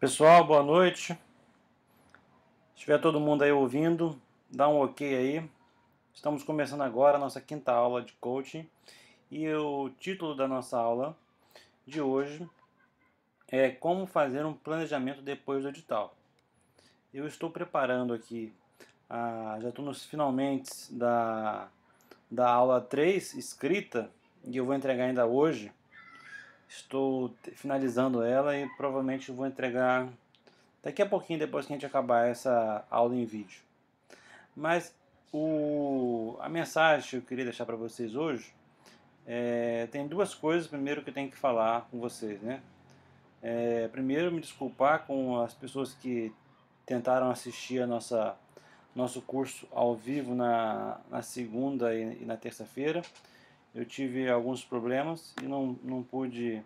Pessoal, boa noite. Se tiver todo mundo aí ouvindo, dá um ok aí. Estamos começando agora a nossa quinta aula de coaching e o título da nossa aula de hoje é Como fazer um planejamento depois do edital. Eu estou preparando aqui, já estou nos finalmente da aula 3 escrita e eu vou entregar ainda hoje. Estou finalizando ela e provavelmente vou entregar daqui a pouquinho depois que a gente acabar essa aula em vídeo. Mas a mensagem que eu queria deixar para vocês hoje tem duas coisas. Primeiro que eu tenho que falar com vocês, né? Primeiro, me desculpar com as pessoas que tentaram assistir nosso curso ao vivo na segunda e na terça-feira. Eu tive alguns problemas e não pude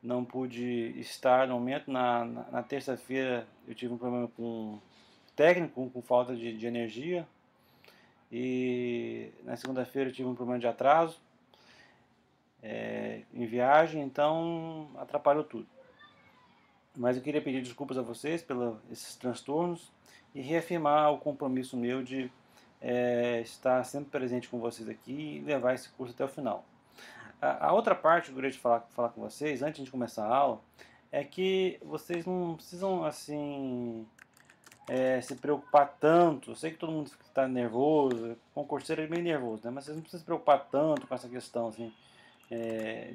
não pude estar no momento. Na terça-feira eu tive um problema com técnico, com falta de energia. E na segunda-feira eu tive um problema de atraso em viagem, então atrapalhou tudo. Mas eu queria pedir desculpas a vocês pelos esses transtornos e reafirmar o compromisso meu de estar sempre presente com vocês aqui e levar esse curso até o final. A outra parte que eu queria falar com vocês, antes de começar a aula, é que vocês não precisam assim se preocupar tanto. Eu sei que todo mundo está nervoso, concurseiro é bem nervoso, né? Mas vocês não precisam se preocupar tanto com essa questão assim,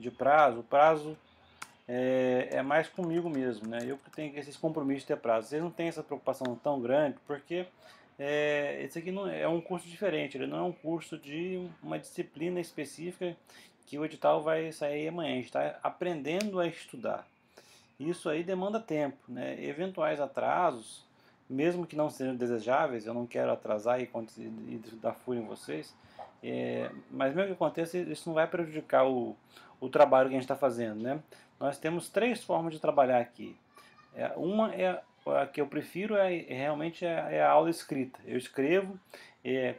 de prazo. O prazo é mais comigo mesmo, né? Eu que tenho esses compromissos de ter prazo. Vocês não têm essa preocupação tão grande, porque esse aqui não é um curso diferente. Ele não é um curso de uma disciplina específica que o edital vai sair amanhã. A gente está aprendendo a estudar. Isso aí demanda tempo, né? Eventuais atrasos, mesmo que não sejam desejáveis, eu não quero atrasar e dar fúria em vocês, mas mesmo que aconteça, isso não vai prejudicar o trabalho que a gente está fazendo, né? Nós temos três formas de trabalhar aqui. Uma é a que eu prefiro, realmente é a aula escrita. Eu escrevo,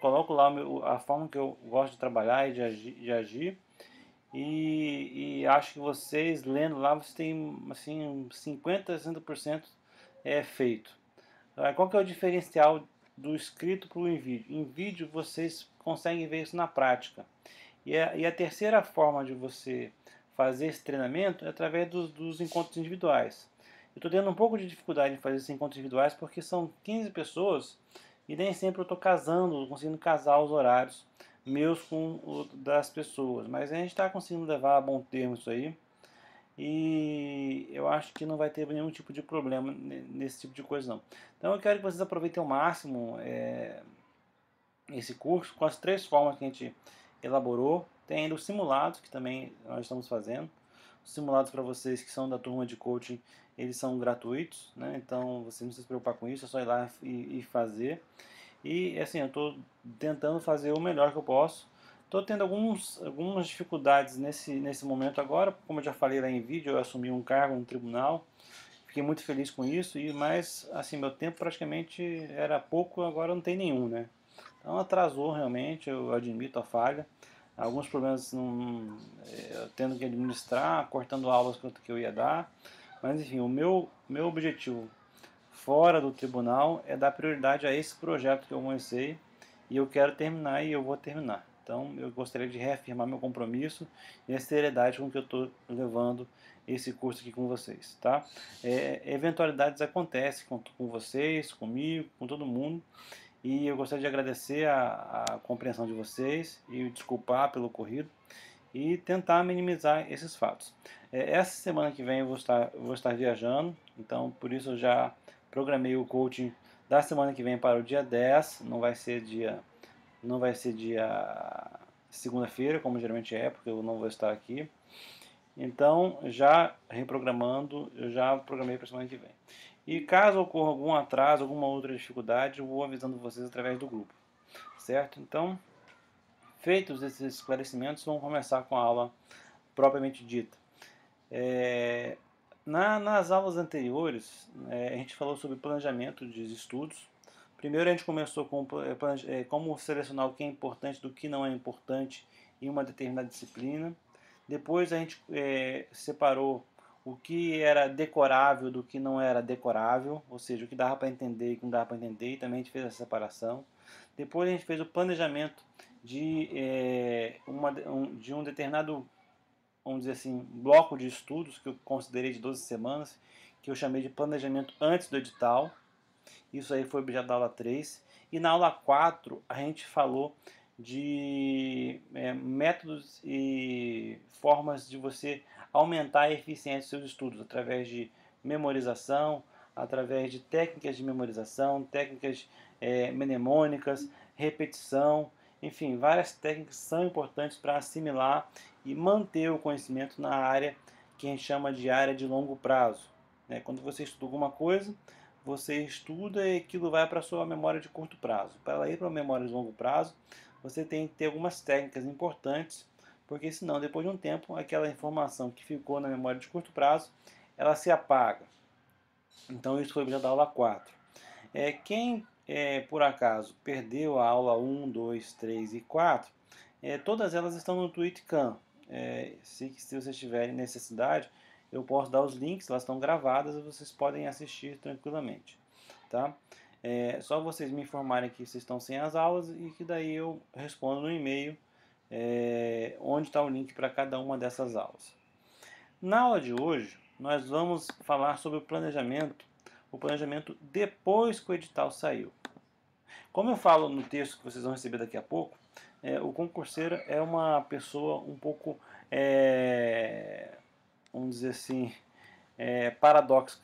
coloco lá a forma que eu gosto de trabalhar e de agir. E acho que vocês lendo lá, vocês têm assim 50, 60% feito. Qual que é o diferencial do escrito para o em vídeo? Em vídeo vocês conseguem ver isso na prática. E a terceira forma de você fazer esse treinamento é através dos encontros individuais. Eu estou tendo um pouco de dificuldade em fazer esses encontros individuais porque são 15 pessoas e nem sempre eu estou conseguindo casar os horários meus com o das pessoas. Mas a gente está conseguindo levar a bom termo isso aí. E eu acho que não vai ter nenhum tipo de problema nesse tipo de coisa não. Então eu quero que vocês aproveitem ao máximo esse curso com as três formas que a gente elaborou. Tem ainda os simulados, que também nós estamos fazendo. Os simulados para vocês que são da turma de coaching, eles são gratuitos, né? Então você não precisa se preocupar com isso, é só ir lá e fazer. E assim, eu estou tentando fazer o melhor que eu posso. Estou tendo algumas dificuldades nesse momento agora. Como eu já falei lá em vídeo, eu assumi um cargo no tribunal. Fiquei muito feliz com isso, mas assim, meu tempo praticamente era pouco, agora não tem nenhum, né? Então atrasou realmente, eu admito a falha. Alguns problemas tendo que administrar, cortando aulas que eu ia dar. Mas enfim, o meu objetivo fora do tribunal é dar prioridade a esse projeto que eu comecei e eu quero terminar e eu vou terminar. Então eu gostaria de reafirmar meu compromisso e a seriedade com que eu estou levando esse curso aqui com vocês, tá? Eventualidades acontecem com vocês, comigo, com todo mundo, e eu gostaria de agradecer a compreensão de vocês e desculpar pelo ocorrido e tentar minimizar esses fatos. Essa semana que vem eu vou estar viajando, então por isso eu já programei o coaching da semana que vem para o dia 10, não vai ser dia segunda-feira, como geralmente é, porque eu não vou estar aqui. Então, já reprogramando, eu já programei para a semana que vem. E caso ocorra algum atraso, alguma outra dificuldade, eu vou avisando vocês através do grupo, certo? Então, feitos esses esclarecimentos, vamos começar com a aula propriamente dita. Nas aulas anteriores, a gente falou sobre planejamento de estudos. Primeiro a gente começou com como selecionar o que é importante do que não é importante em uma determinada disciplina. Depois a gente separou o que era decorável do que não era decorável, ou seja, o que dava para entender e o que não dava para entender, e também a gente fez essa separação. Depois a gente fez o planejamento de um determinado, vamos dizer assim, bloco de estudos que eu considerei de 12 semanas, que eu chamei de planejamento antes do edital. Isso aí foi objeto da aula 3. E na aula 4 a gente falou de métodos e formas de você aumentar a eficiência dos seus estudos através de memorização, através de técnicas de memorização, técnicas mnemônicas, repetição, enfim, várias técnicas são importantes para assimilar e manter o conhecimento na área que a gente chama de área de longo prazo. Quando você estuda alguma coisa, você estuda e aquilo vai para a sua memória de curto prazo. Para ela ir para a memória de longo prazo, você tem que ter algumas técnicas importantes, porque senão, depois de um tempo, aquela informação que ficou na memória de curto prazo, ela se apaga. Então, isso foi objeto da aula 4. Quem, por acaso, perdeu a aula 1, 2, 3 e 4, todas elas estão no TweetCam. Se vocês tiverem necessidade, eu posso dar os links, elas estão gravadas e vocês podem assistir tranquilamente. Tá? Só vocês me informarem que vocês estão sem as aulas e que daí eu respondo no e-mail onde está o link para cada uma dessas aulas. Na aula de hoje, nós vamos falar sobre o planejamento depois que o edital saiu. Como eu falo no texto que vocês vão receber daqui a pouco, o concurseiro é uma pessoa um pouco, vamos dizer assim, paradoxa.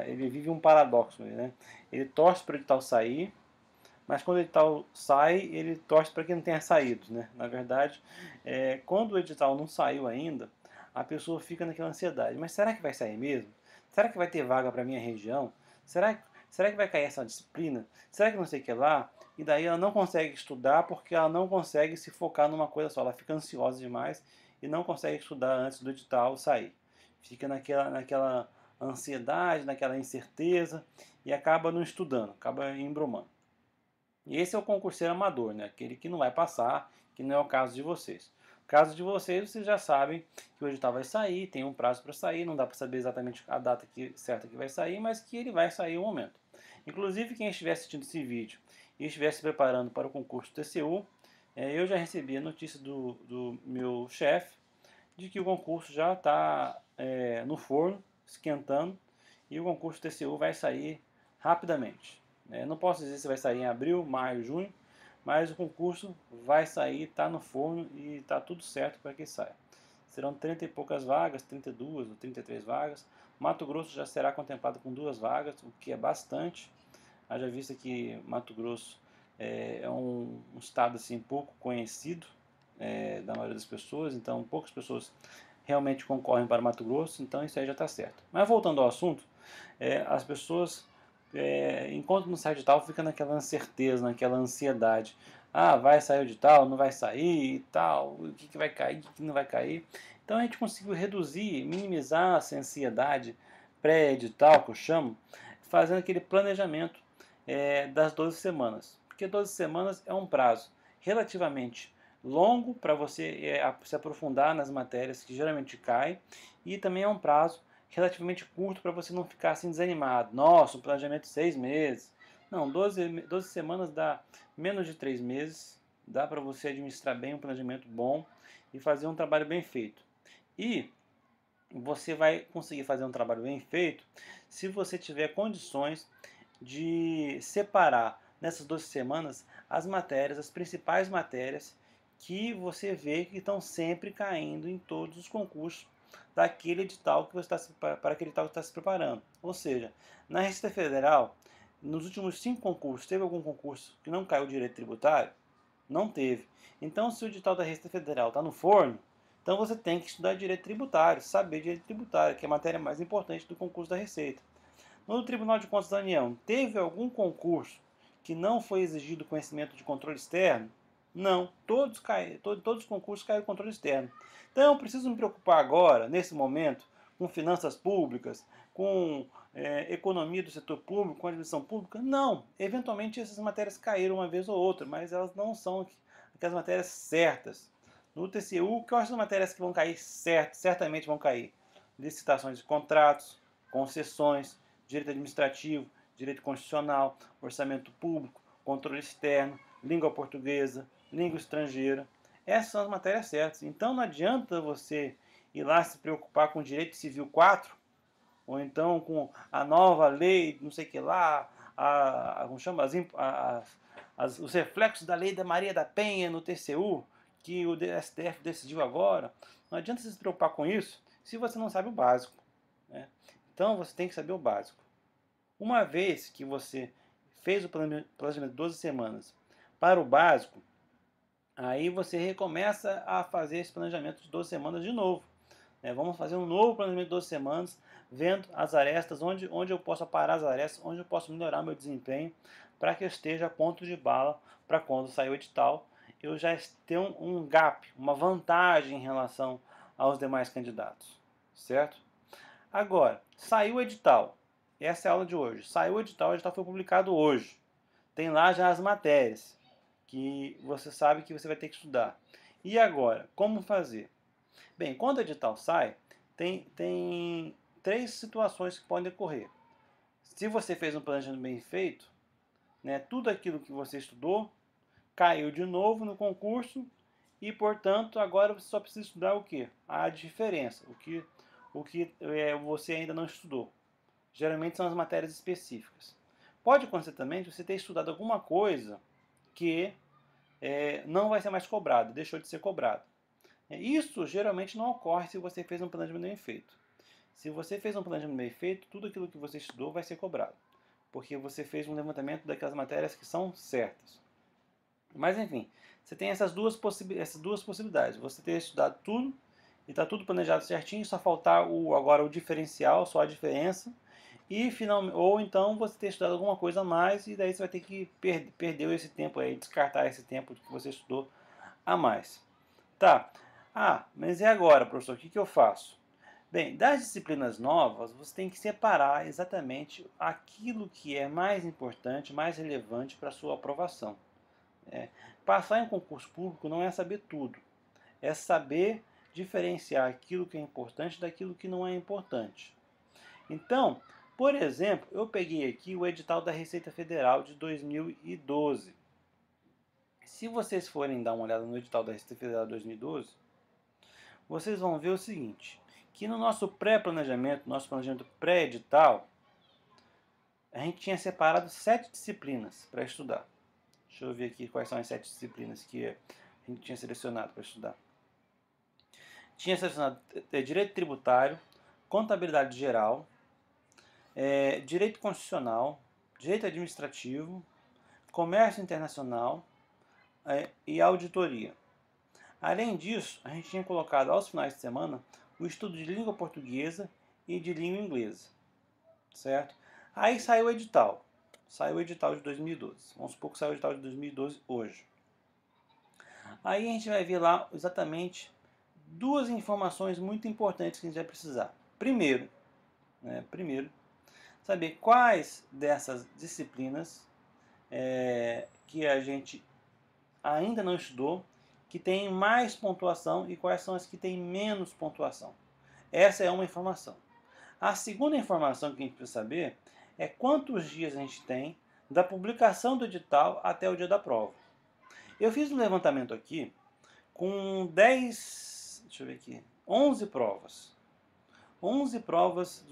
Ele vive um paradoxo, né? Ele torce para o edital sair, mas quando o edital sai, ele torce para que não tenha saído, né? Na verdade, quando o edital não saiu ainda, a pessoa fica naquela ansiedade. Mas será que vai sair mesmo? Será que vai ter vaga para a minha região? Será que vai cair essa disciplina? Será que não sei o que lá? E daí ela não consegue estudar porque ela não consegue se focar numa coisa só. Ela fica ansiosa demais e não consegue estudar antes do edital sair. Fica naquela ansiedade, naquela incerteza e acaba não estudando, acaba embromando. E esse é o concurseiro amador, né? Aquele que não vai passar, que não é o caso de vocês. No caso de vocês, vocês já sabem que o edital vai sair, tem um prazo para sair, não dá para saber exatamente a data certa que vai sair, mas que ele vai sair em um momento. Inclusive, quem estiver assistindo esse vídeo e estiver se preparando para o concurso TCU, eu já recebi a notícia do meu chefe de que o concurso já está no forno, esquentando, e o concurso TCU vai sair rapidamente. Não posso dizer se vai sair em abril, maio, junho, mas o concurso vai sair, está no forno e está tudo certo para que saia. Serão 30 e poucas vagas, 32 ou 33 vagas. Mato Grosso já será contemplado com 2 vagas, o que é bastante. Haja vista que Mato Grosso é um estado assim, pouco conhecido da maioria das pessoas, então poucas pessoas realmente concorrem para Mato Grosso, então isso aí já está certo. Mas voltando ao assunto, as pessoas, enquanto não sai de tal, fica naquela incerteza, naquela ansiedade. Ah, vai sair o de tal, não vai sair e tal, o que vai cair, o que não vai cair. Então a gente conseguiu reduzir, minimizar essa ansiedade pré-edital, que eu chamo, fazendo aquele planejamento das 12 semanas. Porque 12 semanas é um prazo relativamente longo para você se aprofundar nas matérias que geralmente caem, e também é um prazo relativamente curto para você não ficar assim desanimado. Nossa, um planejamento de 6 meses. Não, 12 semanas dá menos de 3 meses, dá para você administrar bem um planejamento bom e fazer um trabalho bem feito. E você vai conseguir fazer um trabalho bem feito se você tiver condições de separar nessas 12 semanas as matérias, as principais matérias que você vê que estão sempre caindo em todos os concursos daquele edital que você está para aquele edital que está se preparando. Ou seja, na Receita Federal, nos últimos 5 concursos, teve algum concurso que não caiu direito tributário? Não teve. Então, se o edital da Receita Federal está no forno, então você tem que estudar direito tributário, saber direito tributário, que é a matéria mais importante do concurso da Receita. No Tribunal de Contas da União, teve algum concurso que não foi exigido conhecimento de controle externo? Não, todos os concursos caíram controle externo. Então eu preciso me preocupar agora, nesse momento, com finanças públicas, com economia do setor público, com administração pública? Não, eventualmente essas matérias caíram uma vez ou outra, mas elas não são aquelas matérias certas. No TCU, quais são as matérias que vão cair certamente vão cair? licitações de contratos, concessões, direito administrativo, direito constitucional, orçamento público, controle externo, língua portuguesa, língua estrangeira. Essas são as matérias certas. Então não adianta você ir lá se preocupar com o direito civil 4, ou então com a nova lei, não sei o que lá, como chama, os reflexos da lei da Maria da Penha no TCU, que o STF decidiu agora. Não adianta você se preocupar com isso se você não sabe o básico, né? Então você tem que saber o básico. Uma vez que você fez o planejamento de 12 semanas para o básico, aí você recomeça a fazer esse planejamento de 12 semanas de novo. Vamos fazer um novo planejamento de 12 semanas, vendo as arestas, onde eu posso parar as arestas, onde eu posso melhorar meu desempenho, para que eu esteja a ponto de bala, para quando sair o edital, eu já tenha um gap, uma vantagem em relação aos demais candidatos, certo? Agora, saiu o edital, essa é a aula de hoje, saiu o edital foi publicado hoje, tem lá já as matérias, que você sabe que você vai ter que estudar. E agora, como fazer? Bem, quando o edital sai, tem 3 situações que podem ocorrer. Se você fez um planejamento bem feito, né, tudo aquilo que você estudou caiu de novo no concurso e, portanto, agora você só precisa estudar o quê? A diferença, o que você ainda não estudou. Geralmente são as matérias específicas. Pode acontecer também de você ter estudado alguma coisa que não vai ser mais cobrado, deixou de ser cobrado. Isso geralmente não ocorre se você fez um planejamento bem feito. Se você fez um planejamento bem feito, tudo aquilo que você estudou vai ser cobrado, porque você fez um levantamento daquelas matérias que são certas. Mas enfim, você tem essas duas possibilidades. Você ter estudado tudo e está tudo planejado certinho, só faltar agora o diferencial, só a diferença, ou então você ter estudado alguma coisa a mais e daí você vai ter que perder esse tempo aí, descartar esse tempo que você estudou a mais. Tá. Mas e agora, professor, o que eu faço? Bem, das disciplinas novas, você tem que separar exatamente aquilo que é mais importante, mais relevante para a sua aprovação. Passar em concurso público não é saber tudo, é saber diferenciar aquilo que é importante daquilo que não é importante. Então, por exemplo, eu peguei aqui o edital da Receita Federal de 2012. Se vocês forem dar uma olhada no edital da Receita Federal de 2012, vocês vão ver o seguinte, que no nosso pré-planejamento, nosso planejamento pré-edital, a gente tinha separado 7 disciplinas para estudar. Deixa eu ver aqui quais são as 7 disciplinas que a gente tinha selecionado para estudar. Tinha selecionado Direito Tributário, Contabilidade Geral, Direito Constitucional, Direito Administrativo, Comércio Internacional e Auditoria. Além disso, a gente tinha colocado aos finais de semana o estudo de língua portuguesa e de língua inglesa, certo? Aí saiu o edital de 2012. Vamos supor que saiu o edital de 2012 hoje. Aí a gente vai ver lá exatamente 2 informações muito importantes que a gente vai precisar. Primeiro, saber quais dessas disciplinas que a gente ainda não estudou, que tem mais pontuação e quais são as que têm menos pontuação. Essa é uma informação. A segunda informação que a gente precisa saber é quantos dias a gente tem da publicação do edital até o dia da prova. Eu fiz um levantamento aqui com 11 provas. 11 provas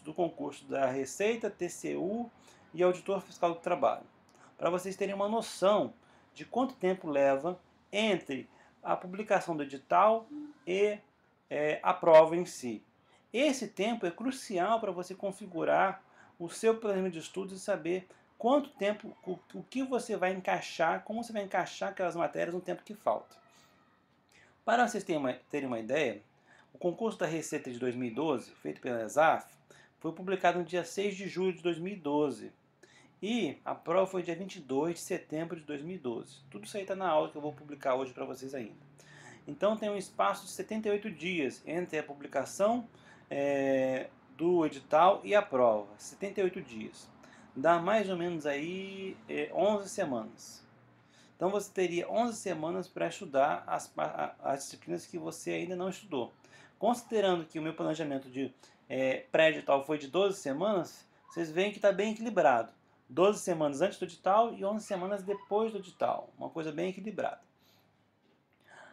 do concurso da Receita, TCU e Auditor Fiscal do Trabalho. Para vocês terem uma noção de quanto tempo leva entre a publicação do edital e a prova em si. Esse tempo é crucial para você configurar o seu planejamento de estudos e saber quanto tempo, o que você vai encaixar, como você vai encaixar aquelas matérias no tempo que falta. Para vocês terem uma ideia, o concurso da Receita de 2012, feito pela ESAF, foi publicado no dia 6 de julho de 2012. E a prova foi dia 22 de setembro de 2012. Tudo isso aí está na aula que eu vou publicar hoje para vocês ainda. Então tem um espaço de 78 dias entre a publicação do edital e a prova. 78 dias. Dá mais ou menos aí 11 semanas. Então você teria 11 semanas para estudar as disciplinas que você ainda não estudou. considerando que o meu planejamento de pré-edital foi de 12 semanas, vocês veem que está bem equilibrado. 12 semanas antes do edital e 11 semanas depois do edital. Uma coisa bem equilibrada.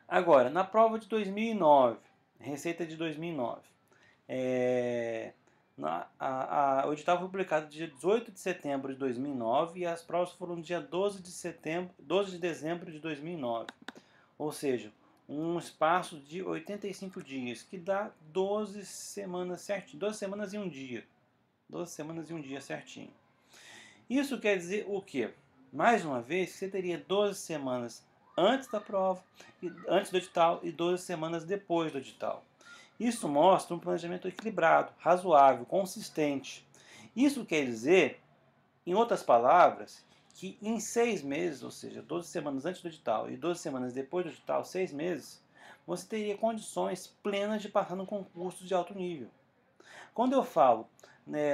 Agora, na prova de 2009, receita de 2009, o edital foi publicado dia 18 de setembro de 2009 e as provas foram no dia 12 de dezembro de 2009. Ou seja, um espaço de 85 dias, que dá 12 semanas certinho, 12 semanas e um dia. 12 semanas e um dia certinho. Isso quer dizer o quê? Mais uma vez, você teria 12 semanas antes da prova, antes do edital, e 12 semanas depois do edital. Isso mostra um planejamento equilibrado, razoável, consistente. Isso quer dizer, em outras palavras, que em 6 meses, ou seja, 12 semanas antes do edital e 12 semanas depois do edital, 6 meses, você teria condições plenas de passar num concurso de alto nível. Quando eu falo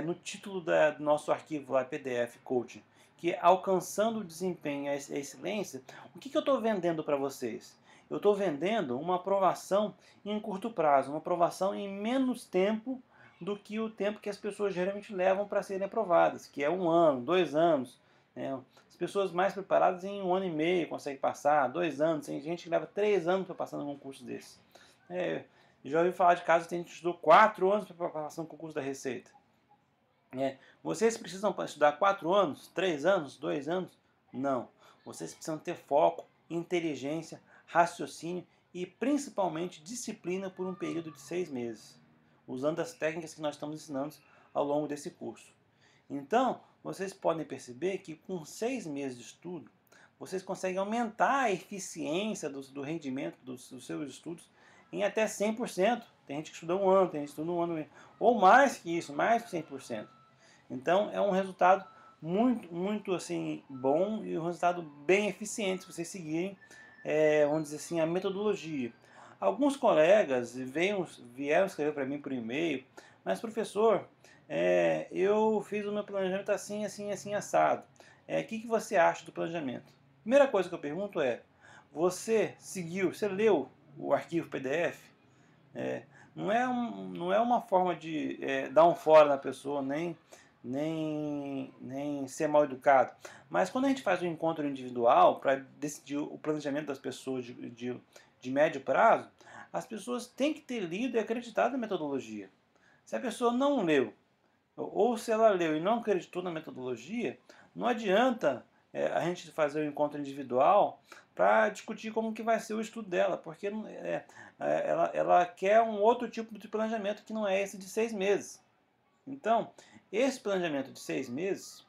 no título do nosso arquivo lá, PDF Coaching, que é alcançando o desempenho e a excelência, o que eu estou vendendo para vocês? Eu estou vendendo uma aprovação em curto prazo, uma aprovação em menos tempo do que o tempo que as pessoas geralmente levam para serem aprovadas, que é 1 ano, 2 anos. Né? As pessoas mais preparadas em 1 ano e meio conseguem passar, 2 anos, tem gente que leva 3 anos para passar num concurso desse. Já ouvi falar de casos que a gente estudou 4 anos para passar no concurso da Receita. Vocês precisam estudar 4 anos, 3 anos, 2 anos? Não. Vocês precisam ter foco, inteligência, raciocínio e principalmente disciplina por um período de 6 meses, usando as técnicas que nós estamos ensinando ao longo desse curso. Então, vocês podem perceber que com 6 meses de estudo, vocês conseguem aumentar a eficiência do rendimento dos seus estudos em até 100%. Tem gente que estuda 1 ano, tem gente que estuda 1 ano, ou mais que isso, mais que 100%. Então é um resultado muito assim, bom e um resultado bem eficiente se vocês seguirem, vamos dizer assim, a metodologia. Alguns colegas vieram escrever para mim por e-mail, mas professor, eu fiz o meu planejamento assim, assim, assim, assado. O que você acha do planejamento? Primeira coisa que eu pergunto é, você leu o arquivo PDF? Não é uma forma de dar um fora na pessoa, nem ser mal educado. Mas quando a gente faz um encontro individual para decidir o planejamento das pessoas de médio prazo, as pessoas têm que ter lido e acreditado na metodologia. Se a pessoa não leu, ou se ela leu e não acreditou na metodologia, não adianta a gente fazer um encontro individual para discutir como que vai ser o estudo dela, porque ela quer um outro tipo de planejamento que não é esse de 6 meses. Então, esse planejamento de 6 meses,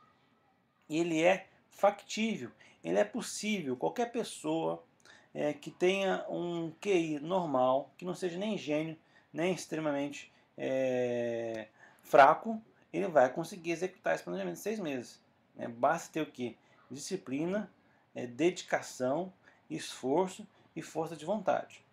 ele é factível, ele é possível. Qualquer pessoa que tenha um QI normal, que não seja nem gênio, nem extremamente fraco, ele vai conseguir executar esse planejamento de 6 meses. Basta ter o quê? Disciplina, dedicação, esforço e força de vontade.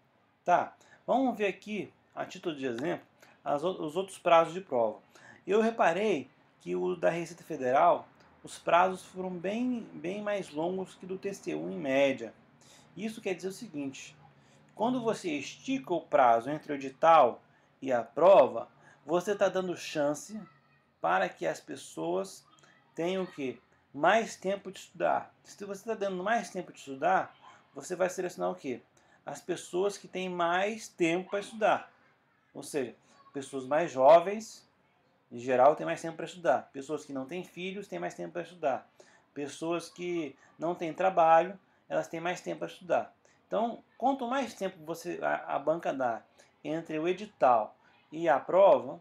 Tá, vamos ver aqui, a título de exemplo, os outros prazos de prova. Eu reparei que o da Receita Federal, os prazos foram bem mais longos que do TCU em média. Isso quer dizer o seguinte, quando você estica o prazo entre o edital e a prova, você está dando chance para que as pessoas tenham o quê? Mais tempo de estudar. Se você está dando mais tempo de estudar, você vai selecionar o quê? As pessoas que têm mais tempo para estudar. Ou seja, pessoas mais jovens, em geral, têm mais tempo para estudar. Pessoas que não têm filhos têm mais tempo para estudar. Pessoas que não têm trabalho, elas têm mais tempo para estudar. Então, quanto mais tempo a banca dá entre o edital e a prova,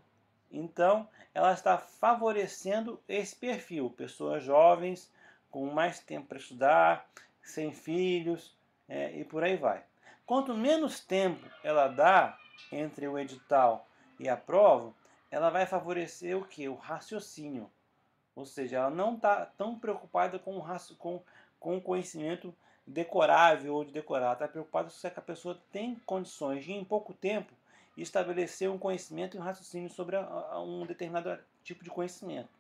então ela está favorecendo esse perfil. Pessoas jovens, com mais tempo para estudar, sem filhos, e por aí vai. Quanto menos tempo ela dá entre o edital e a prova, ela vai favorecer o que? O raciocínio. Ou seja, ela não está tão preocupada com o conhecimento decorável ou de decorar. Está preocupada se a pessoa tem condições de, em pouco tempo, estabelecer um conhecimento e um raciocínio sobre um determinado tipo de conhecimento.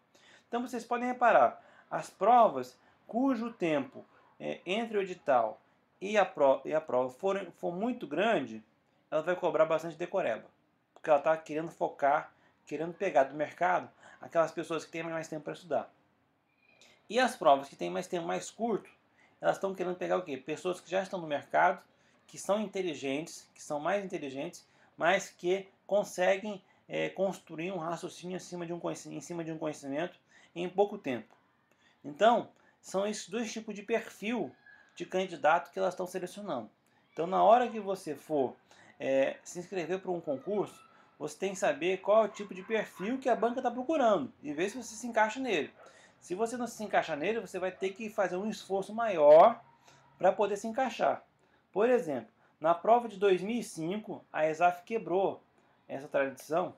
Então vocês podem reparar, as provas cujo tempo entre o edital e a prova for muito grande, ela vai cobrar bastante decoreba. porque ela está querendo focar, querendo pegar do mercado aquelas pessoas que têm mais tempo para estudar. E as provas que têm mais tempo mais curto, elas estão querendo pegar o quê? Pessoas que já estão no mercado, que são inteligentes, que são mais inteligentes, mas que conseguem construir um raciocínio em cima de um conhecimento em pouco tempo. Então, são esses dois tipos de perfil de candidato que elas estão selecionando. Então, na hora que você for se inscrever para um concurso, você tem que saber qual é o tipo de perfil que a banca está procurando e ver se você se encaixa nele. Se você não se encaixa nele, você vai ter que fazer um esforço maior para poder se encaixar. Por exemplo, na prova de 2005, a ESAF quebrou essa tradição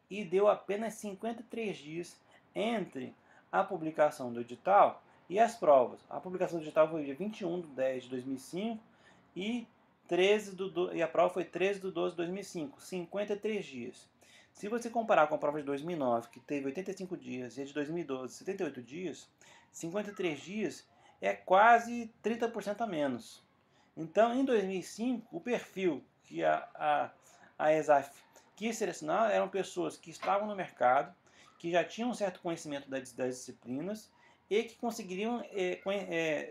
e deu apenas 53 dias entre a publicação do edital e as provas. A publicação do edital foi dia 21/10/2005 e, e a prova foi 13/12/2005, 53 dias. Se você comparar com a prova de 2009, que teve 85 dias, e a de 2012, 78 dias, 53 dias é quase 30% a menos. Então, em 2005, o perfil que a ESAF quis selecionar eram pessoas que estavam no mercado, que já tinham um certo conhecimento das disciplinas e que conseguiriam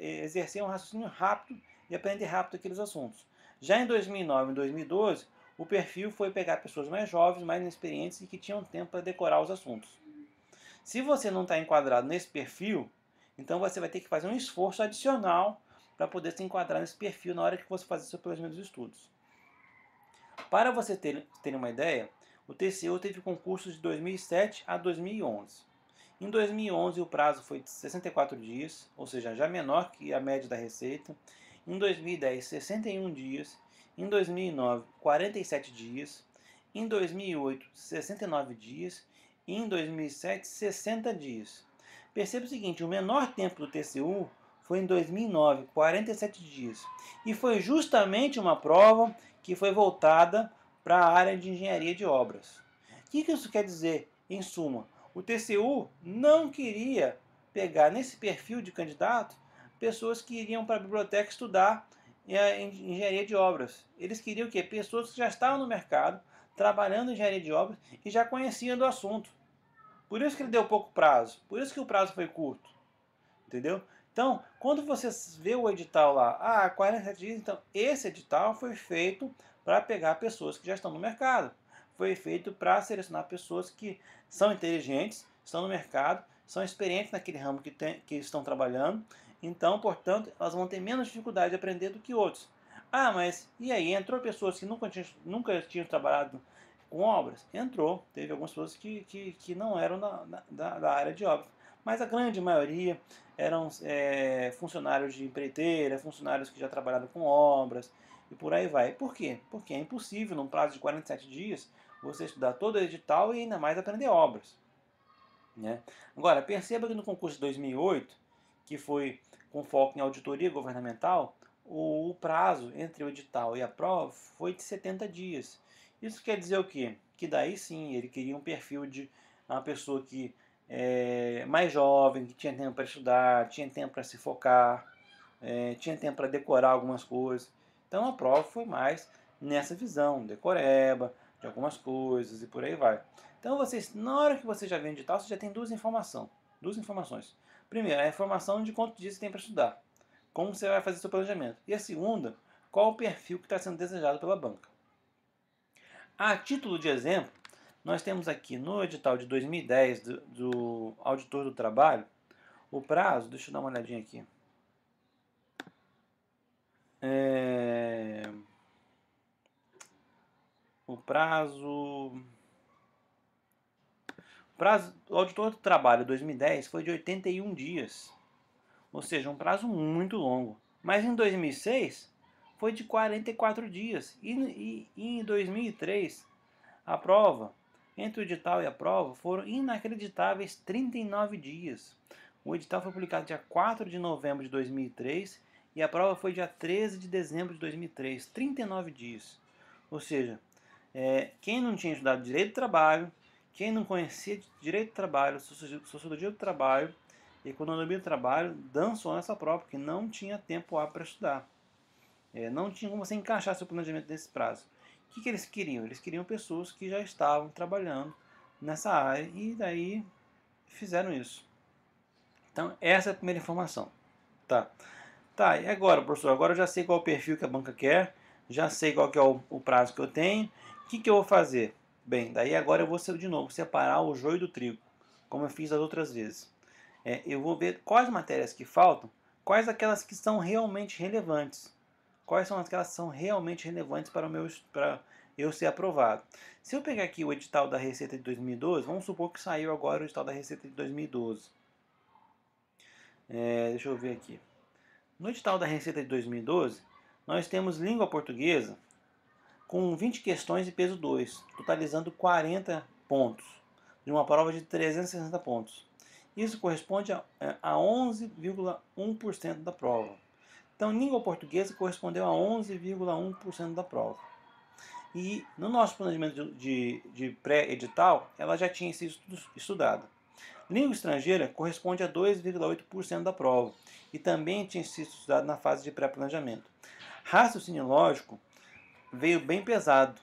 exercer um raciocínio rápido e aprender rápido aqueles assuntos. Já em 2009 e 2012, o perfil foi pegar pessoas mais jovens, mais inexperientes e que tinham tempo para decorar os assuntos. Se você não está enquadrado nesse perfil, então você vai ter que fazer um esforço adicional para poder se enquadrar nesse perfil na hora que você fazer seu planejamento de estudos. Para você ter uma ideia, o TCU teve concursos de 2007 a 2011. Em 2011 o prazo foi de 64 dias, ou seja, já menor que a média da Receita. Em 2010, 61 dias. Em 2009, 47 dias. Em 2008, 69 dias. E em 2007, 60 dias. Perceba o seguinte, o menor tempo do TCU foi em 2009, 47 dias. E foi justamente uma prova que foi voltada para a área de engenharia de obras. O que isso quer dizer, em suma? O TCU não queria pegar nesse perfil de candidato pessoas que iriam para a biblioteca estudar engenharia de obras. Eles queriam o quê? Pessoas que já estavam no mercado, trabalhando em engenharia de obras e já conheciam do assunto. Por isso que ele deu pouco prazo, por isso que o prazo foi curto. Entendeu? Então, quando você vê o edital lá, 47 dias, então esse edital foi feito para pegar pessoas que já estão no mercado. Foi feito para selecionar pessoas que são inteligentes, estão no mercado, são experientes naquele ramo que estão trabalhando. Então, portanto, elas vão ter menos dificuldade de aprender do que outros. Mas e aí? Entrou pessoas que nunca tinham trabalhado com obras? Entrou. Teve algumas pessoas que não eram da área de obras. Mas a grande maioria eram funcionários de empreiteira, funcionários que já trabalharam com obras e por aí vai. Por quê? Porque é impossível, num prazo de 47 dias, você estudar todo o edital e ainda mais aprender obras. Né? Agora, perceba que no concurso de 2008, que foi com foco em auditoria governamental, o prazo entre o edital e a prova foi de 70 dias. Isso quer dizer o quê? Que daí sim, ele queria um perfil de uma pessoa que mais jovem, que tinha tempo para estudar, tinha tempo para se focar, tinha tempo para decorar algumas coisas. Então a prova foi mais nessa visão, decoreba, de algumas coisas e por aí vai. Então vocês, na hora que você já vê o edital, você já tem duas informações. Primeiro, a informação de quanto dias você tem para estudar, como você vai fazer seu planejamento. E a segunda, qual o perfil que está sendo desejado pela banca. A título de exemplo, nós temos aqui no edital de 2010 do Auditor do Trabalho, o prazo, deixa eu dar uma olhadinha aqui. O prazo do Auditor do Trabalho 2010 foi de 81 dias, ou seja, um prazo muito longo. Mas em 2006 foi de 44 dias e em 2003 a prova, entre o edital e a prova, foram inacreditáveis 39 dias. O edital foi publicado dia 4 de novembro de 2003 e a prova foi dia 13 de dezembro de 2003, 39 dias. Ou seja, quem não tinha estudado direito do trabalho, quem não conhecia direito do trabalho, sociologia do trabalho, economia do trabalho, dançou nessa prova, porque não tinha tempo para estudar. Não tinha como você encaixar seu planejamento nesse prazo. O que eles queriam? Eles queriam pessoas que já estavam trabalhando nessa área e daí fizeram isso. Então, essa é a primeira informação. Tá. Tá, e agora, professor? Agora eu já sei qual é o perfil que a banca quer, já sei qual que é o prazo que eu tenho. O que eu vou fazer? Bem, daí agora eu vou de novo separar o joio do trigo, como eu fiz as outras vezes. Eu vou ver quais matérias que faltam, quais aquelas que são realmente relevantes. Quais são aquelas que são realmente relevantes para eu ser aprovado. Se eu pegar aqui o edital da Receita de 2012, vamos supor que saiu agora o edital da Receita de 2012. Deixa eu ver aqui. No edital da Receita de 2012, nós temos língua portuguesa com 20 questões e peso 2, totalizando 40 pontos, de uma prova de 360 pontos. Isso corresponde a 11,1% da prova. Então, língua portuguesa correspondeu a 11,1% da prova. E no nosso planejamento de pré-edital, ela já tinha sido estudada. Língua estrangeira corresponde a 2,8% da prova e também tinha sido estudado na fase de pré-planejamento. Raciocínio lógico veio bem pesado,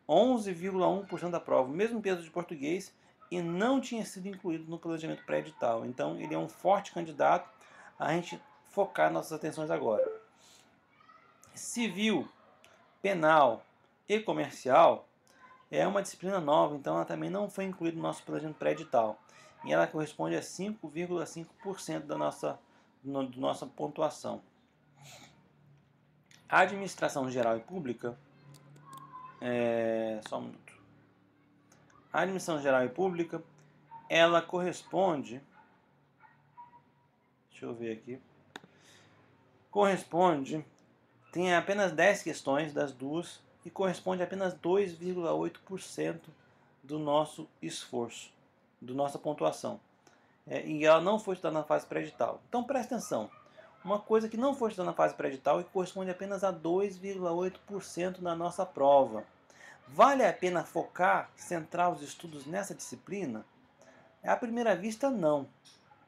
11,1% da prova, mesmo peso de português, e não tinha sido incluído no planejamento pré-edital. Então ele é um forte candidato a gente focar nossas atenções agora. Civil, penal e comercial é uma disciplina nova, então ela também não foi incluída no nosso planejamento pré-edital. E ela corresponde a 5,5% da nossa pontuação. A administração geral e pública, só um minuto. A administração geral e pública, ela corresponde, deixa eu ver aqui, tem apenas 10 questões das duas e corresponde a apenas 2,8% do nosso esforço, da nossa pontuação. E ela não foi estudada na fase pré-edital. Então presta atenção, uma coisa que não foi estudada na fase pré-edital e corresponde apenas a 2,8% da nossa prova. Vale a pena focar, centrar os estudos nessa disciplina? À primeira vista, não.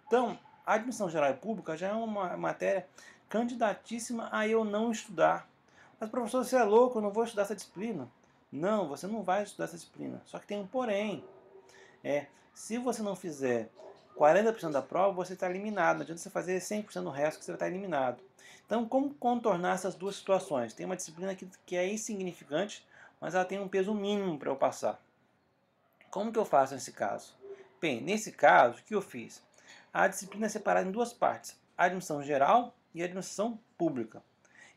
Então, a admissão geral e pública já é uma matéria candidatíssima a eu não estudar. Mas, professor, você é louco, eu não vou estudar essa disciplina. Não, você não vai estudar essa disciplina. Só que tem um porém. Se você não fizer 40% da prova, você está eliminado. Não adianta você fazer 100% do resto que você vai estar eliminado. Então, como contornar essas duas situações? Tem uma disciplina que é insignificante, mas ela tem um peso mínimo para eu passar. Como que eu faço nesse caso? Bem, nesse caso, o que eu fiz? A disciplina é separada em duas partes, a admissão geral e a admissão pública.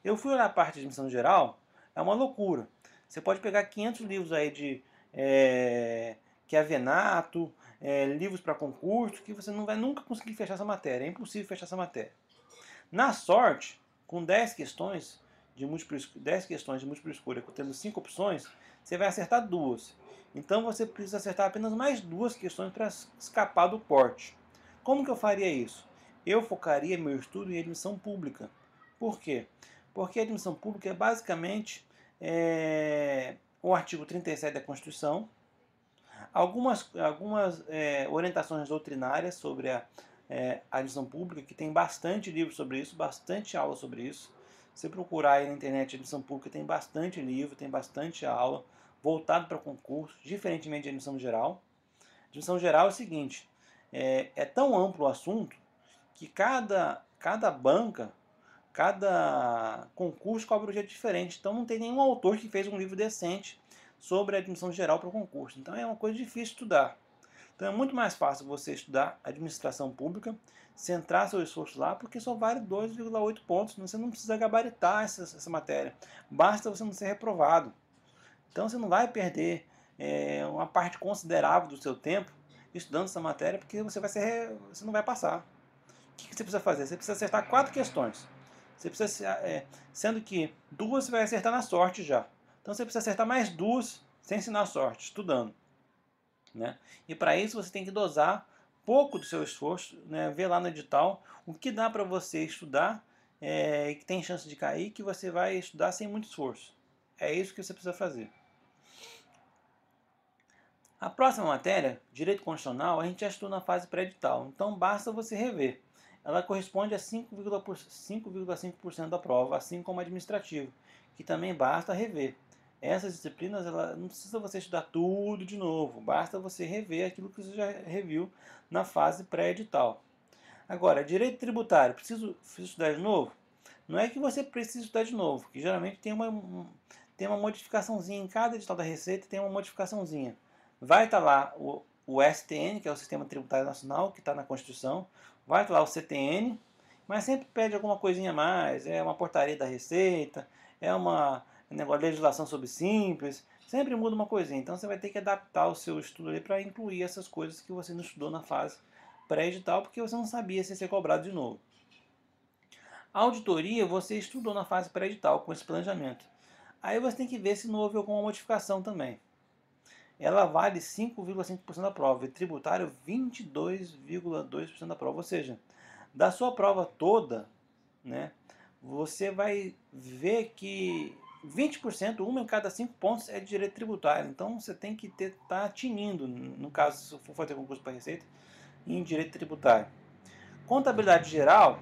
Eu fui olhar a parte de admissão geral, é uma loucura. Você pode pegar 500 livros aí de Chiavenato, livros para concurso, que você não vai nunca conseguir fechar essa matéria, é impossível fechar essa matéria. Na sorte, com 10 questões de múltipla escolha, tendo 5 opções, você vai acertar duas. Então você precisa acertar apenas mais duas questões para escapar do corte. Como que eu faria isso? Eu focaria meu estudo em admissão pública. Por quê? Porque a admissão pública é basicamente o artigo 37 da Constituição, algumas orientações doutrinárias sobre a admissão pública, que tem bastante livro sobre isso, bastante aula sobre isso. Se procurar aí na internet admissão pública, tem bastante livro, tem bastante aula voltado para concurso, diferentemente de admissão geral. Admissão geral é o seguinte, é tão amplo o assunto que cada banca, cada concurso cobra um jeito diferente. Então não tem nenhum autor que fez um livro decente sobre a admissão geral para o concurso. Então é uma coisa difícil de estudar. Então é muito mais fácil você estudar administração pública, centrar seu esforço lá, porque só vale 2,8 pontos. Você não precisa gabaritar essa matéria. Basta você não ser reprovado. Então você não vai perder uma parte considerável do seu tempo estudando essa matéria, porque você não vai passar. O que você precisa fazer? Você precisa acertar 4 questões. Você precisa, sendo que 2 você vai acertar na sorte já. Então você precisa acertar mais 2 sem ensinar a sorte, estudando. Né? E para isso você tem que dosar pouco do seu esforço, né? Ver lá no edital o que dá para você estudar e que tem chance de cair, que você vai estudar sem muito esforço. É isso que você precisa fazer. A próxima matéria, Direito Constitucional, a gente já estuda na fase pré-edital, então basta você rever. Ela corresponde a 5,5% da prova, assim como a administrativa, que também basta rever. Essas disciplinas, ela não precisa você estudar tudo de novo, basta você rever aquilo que você já reviu na fase pré-edital. Agora, direito tributário, preciso estudar de novo? Não é que você precisa estudar de novo, que geralmente tem uma modificaçãozinha em cada edital da Receita, tem uma modificaçãozinha. Vai estar lá o STN, que é o Sistema Tributário Nacional, que está na Constituição, vai estar lá o CTN, mas sempre pede alguma coisinha a mais, é uma portaria da Receita, é uma negócio de legislação sobre simples, sempre muda uma coisinha. Então você vai ter que adaptar o seu estudo ali para incluir essas coisas que você não estudou na fase pré-edital, porque você não sabia se ia ser cobrado de novo. A auditoria você estudou na fase pré-edital com esse planejamento. Aí você tem que ver se não houve alguma modificação também. Ela vale 5,5% da prova e tributário 22,2% da prova. Ou seja, da sua prova toda, né, você vai ver que 20%, uma em cada 5 pontos é de direito tributário. Então você tem que estar tinindo, no caso, se for fazer concurso para Receita, em direito tributário. Contabilidade geral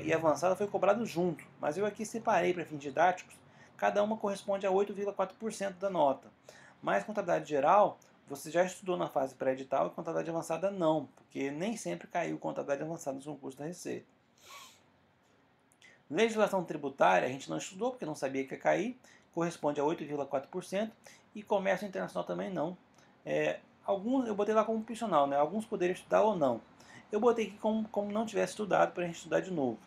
e avançada foi cobrado junto, mas eu aqui separei para fins didáticos, cada uma corresponde a 8,4% da nota. Mas contabilidade geral, você já estudou na fase pré-edital e contabilidade avançada não, porque nem sempre caiu contabilidade avançada nos concursos da Receita. Legislação tributária, a gente não estudou porque não sabia que ia cair, corresponde a 8,4%, e comércio internacional também não. Eu botei lá como opcional, né? Alguns poderiam estudar ou não. Eu botei aqui como não tivesse estudado para a gente estudar de novo.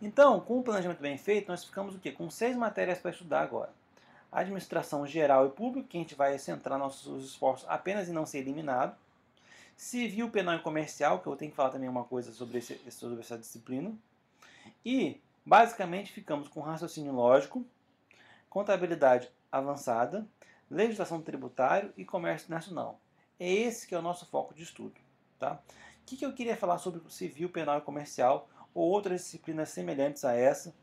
Então, com o planejamento bem feito, nós ficamos o quê? Com 6 matérias para estudar agora. Administração geral e pública, que a gente vai centrar nossos esforços apenas em não ser eliminado. Civil, penal e comercial, que eu tenho que falar também uma coisa sobre essa disciplina. E, basicamente, ficamos com raciocínio lógico, contabilidade avançada, legislação tributária e comércio nacional. É esse que é o nosso foco de estudo. Tá? O que eu queria falar sobre o civil, penal e comercial ou outras disciplinas semelhantes a essa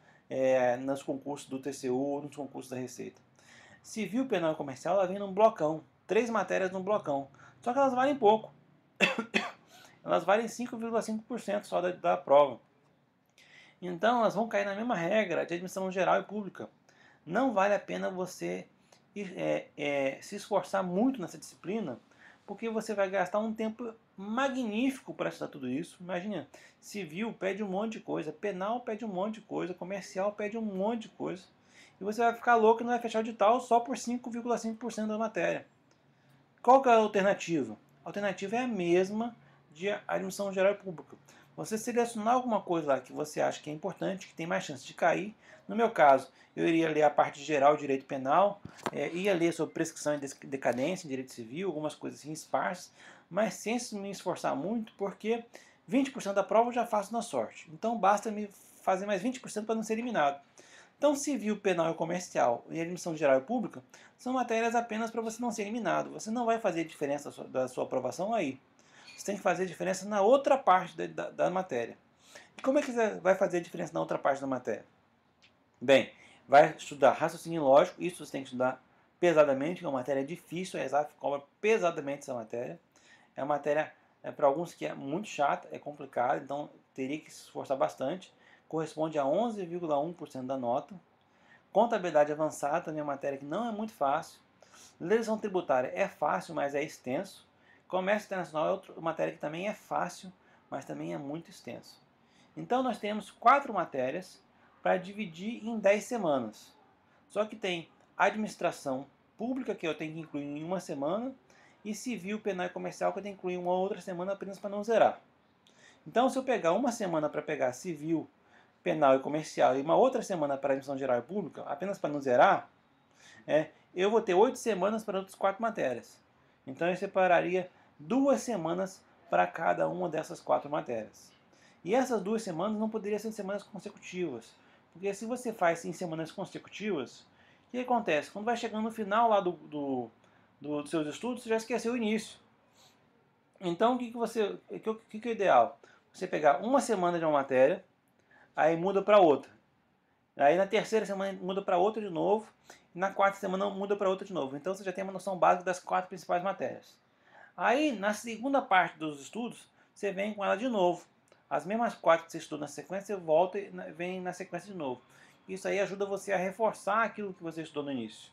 nos concursos do TCU ou nos concursos da Receita? Civil, penal e comercial, ela vem num blocão, 3 matérias num blocão, só que elas valem pouco. Elas valem 5,5% só da prova. Então elas vão cair na mesma regra de admissão geral e pública. Não vale a pena você se esforçar muito nessa disciplina, porque você vai gastar um tempo magnífico para estudar tudo isso. Imagina, civil pede um monte de coisa, penal pede um monte de coisa, comercial pede um monte de coisa. E você vai ficar louco e não vai fechar o edital só por 5,5% da matéria. Qual que é a alternativa? A alternativa é a mesma de admissão geral e pública. Você selecionar alguma coisa lá que você acha que é importante, que tem mais chance de cair. No meu caso, eu iria ler a parte geral de direito penal, ia ler sobre prescrição e decadência em direito civil, algumas coisas assim esparsas, mas sem me esforçar muito, porque 20% da prova eu já faço na sorte. Então basta me fazer mais 20% para não ser eliminado. Então, civil, penal e comercial e admissão geral e pública são matérias apenas para você não ser eliminado. Você não vai fazer diferença da sua aprovação aí. Você tem que fazer diferença na outra parte da matéria. E como é que você vai fazer diferença na outra parte da matéria? Bem, vai estudar raciocínio lógico, isso você tem que estudar pesadamente, é uma matéria difícil, a ESAF cobra pesadamente essa matéria. É uma matéria, para alguns, que é muito chata, é complicada, então teria que se esforçar bastante. Corresponde a 11,1% da nota. Contabilidade avançada também é uma matéria que não é muito fácil. Legislação tributária é fácil, mas é extenso. Comércio internacional é outra matéria que também é fácil, mas também é muito extenso. Então nós temos 4 matérias para dividir em 10 semanas. Só que tem administração pública, que eu tenho que incluir em uma semana, e civil, penal e comercial, que eu tenho que incluir uma outra semana apenas para não zerar. Então, se eu pegar uma semana para pegar civil, penal e comercial e uma outra semana para admissão geral e pública, apenas para não zerar, eu vou ter 8 semanas para outras 4 matérias. Então eu separaria 2 semanas para cada uma dessas 4 matérias. E essas 2 semanas não poderiam ser semanas consecutivas, porque se você faz em semanas consecutivas, o que acontece? Quando vai chegando no final lá dos seus estudos, você já esqueceu o início. Então o que é ideal? Você pegar uma semana de uma matéria, aí muda para outra. Aí na terceira semana muda para outra de novo, e na quarta semana muda para outra de novo. Então você já tem uma noção básica das 4 principais matérias. Aí na segunda parte dos estudos, você vem com ela de novo. As mesmas 4 que você estudou na sequência, você volta e vem na sequência de novo. isso aí ajuda você a reforçar aquilo que você estudou no início,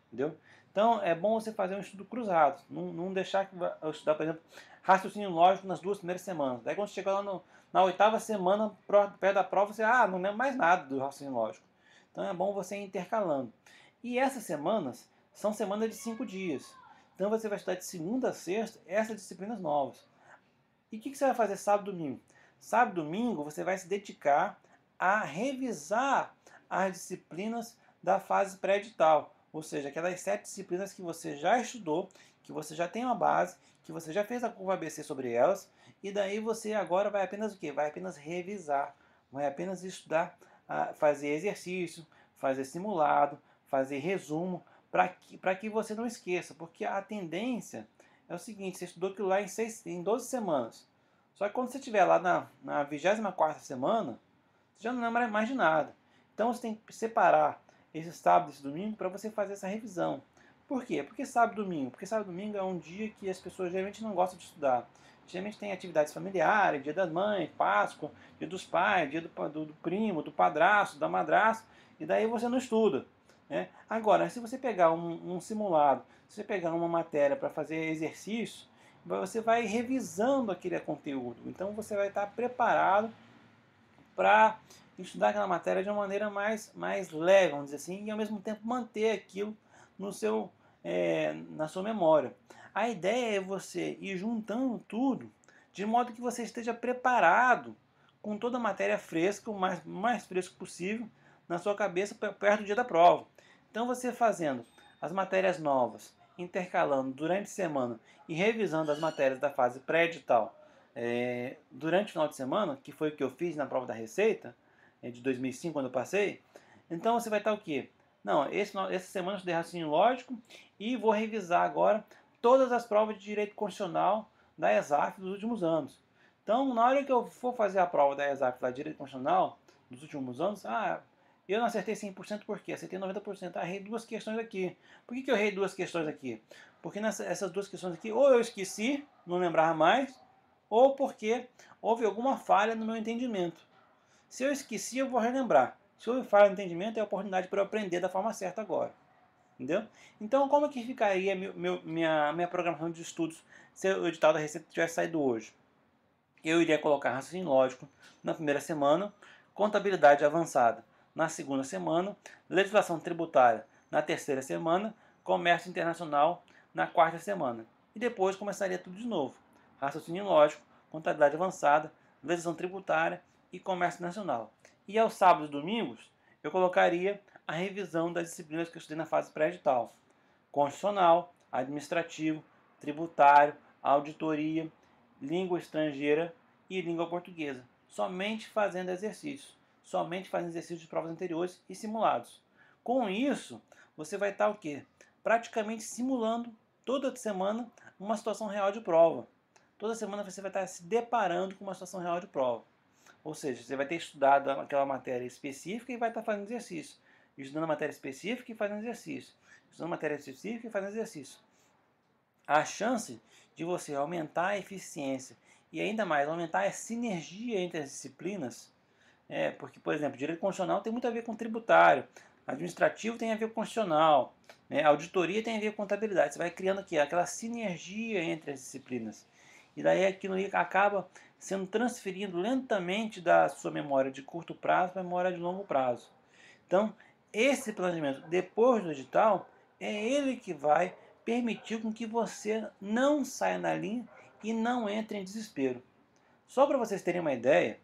entendeu? Então é bom você fazer um estudo cruzado, não deixar que eu estudar, por exemplo, raciocínio lógico nas 2 primeiras semanas. Daí quando chegar lá na 8ª semana, perto da prova, você não lembra mais nada do raciocínio lógico. Então é bom você ir intercalando. E essas semanas são semanas de 5 dias. Então você vai estudar de segunda a sexta essas disciplinas novas. E o que você vai fazer sábado e domingo? Sábado e domingo você vai se dedicar a revisar as disciplinas da fase pré-edital. Ou seja, aquelas 7 disciplinas que você já estudou, que você já tem uma base, que você já fez a curva ABC sobre elas, e daí você agora vai apenas o quê? Vai apenas revisar, vai apenas estudar, fazer exercício, fazer simulado, fazer resumo, para que você não esqueça, porque a tendência é o seguinte: você estudou aquilo lá em 12 semanas, só que quando você estiver lá na 24ª semana, você já não lembra mais de nada. Então você tem que separar esse sábado e esse domingo para você fazer essa revisão. Por quê? Porque sábado e domingo? Porque sábado e domingo é um dia que as pessoas geralmente não gostam de estudar. Geralmente tem atividades familiares, dia das mães, Páscoa, dia dos pais, dia do primo, do padrasto, da madrasta, e daí você não estuda. Né? Agora, se você pegar um simulado, se você pegar uma matéria para fazer exercício, você vai revisando aquele conteúdo. Então você vai estar preparado para estudar aquela matéria de uma maneira mais leve, vamos dizer assim, e ao mesmo tempo manter aquilo no na sua memória. A ideia é você ir juntando tudo de modo que você esteja preparado com toda a matéria fresca, o mais fresco possível, na sua cabeça perto do dia da prova. Então você fazendo as matérias novas, intercalando durante a semana e revisando as matérias da fase pré-edital durante o final de semana, que foi o que eu fiz na prova da Receita, de 2005, quando eu passei. Então você vai estar o quê? Não, essa semana eu estudei raciocínio lógico e vou revisar agora todas as provas de direito constitucional da ESAF dos últimos anos. Então, na hora que eu for fazer a prova da ESAF da direito constitucional dos últimos anos, eu não acertei 100% por quê? Acertei 90%. Errei 2 questões aqui. Por que eu errei 2 questões aqui? Porque essas 2 questões aqui, ou eu esqueci, não lembrava mais, ou porque houve alguma falha no meu entendimento. Se eu esqueci, eu vou relembrar. Se houve falha no entendimento, é a oportunidade para eu aprender da forma certa agora. Entendeu? Então, como é que ficaria minha programação de estudos se o edital da Receita tivesse saído hoje? Eu iria colocar raciocínio lógico na primeira semana, contabilidade avançada na segunda semana, legislação tributária na terceira semana, comércio internacional na quarta semana. E depois começaria tudo de novo. Raciocínio lógico, contabilidade avançada, legislação tributária e comércio nacional. E aos sábados e domingos, eu colocaria a revisão das disciplinas que eu estudei na fase pré-edital: constitucional, administrativo, tributário, auditoria, língua estrangeira e língua portuguesa. Somente fazendo exercícios. Somente fazendo exercícios de provas anteriores e simulados. Com isso, você vai estar o quê? Praticamente simulando toda semana uma situação real de prova. Toda semana você vai estar se deparando com uma situação real de prova. Ou seja, você vai ter estudado aquela matéria específica e vai estar fazendo exercício. Estudando a matéria específica e fazendo exercício. Estudando a matéria específica e fazendo exercício. A chance de você aumentar a eficiência e ainda mais aumentar a sinergia entre as disciplinas, porque, por exemplo, direito constitucional tem muito a ver com tributário, administrativo tem a ver com constitucional, auditoria tem a ver com contabilidade. Você vai criando aqui aquela sinergia entre as disciplinas. E daí aquilo acaba sendo transferido lentamente da sua memória de curto prazo para a memória de longo prazo. Então, esse planejamento depois do edital é ele que vai permitir com que você não saia na linha e não entre em desespero. Só para vocês terem uma ideia,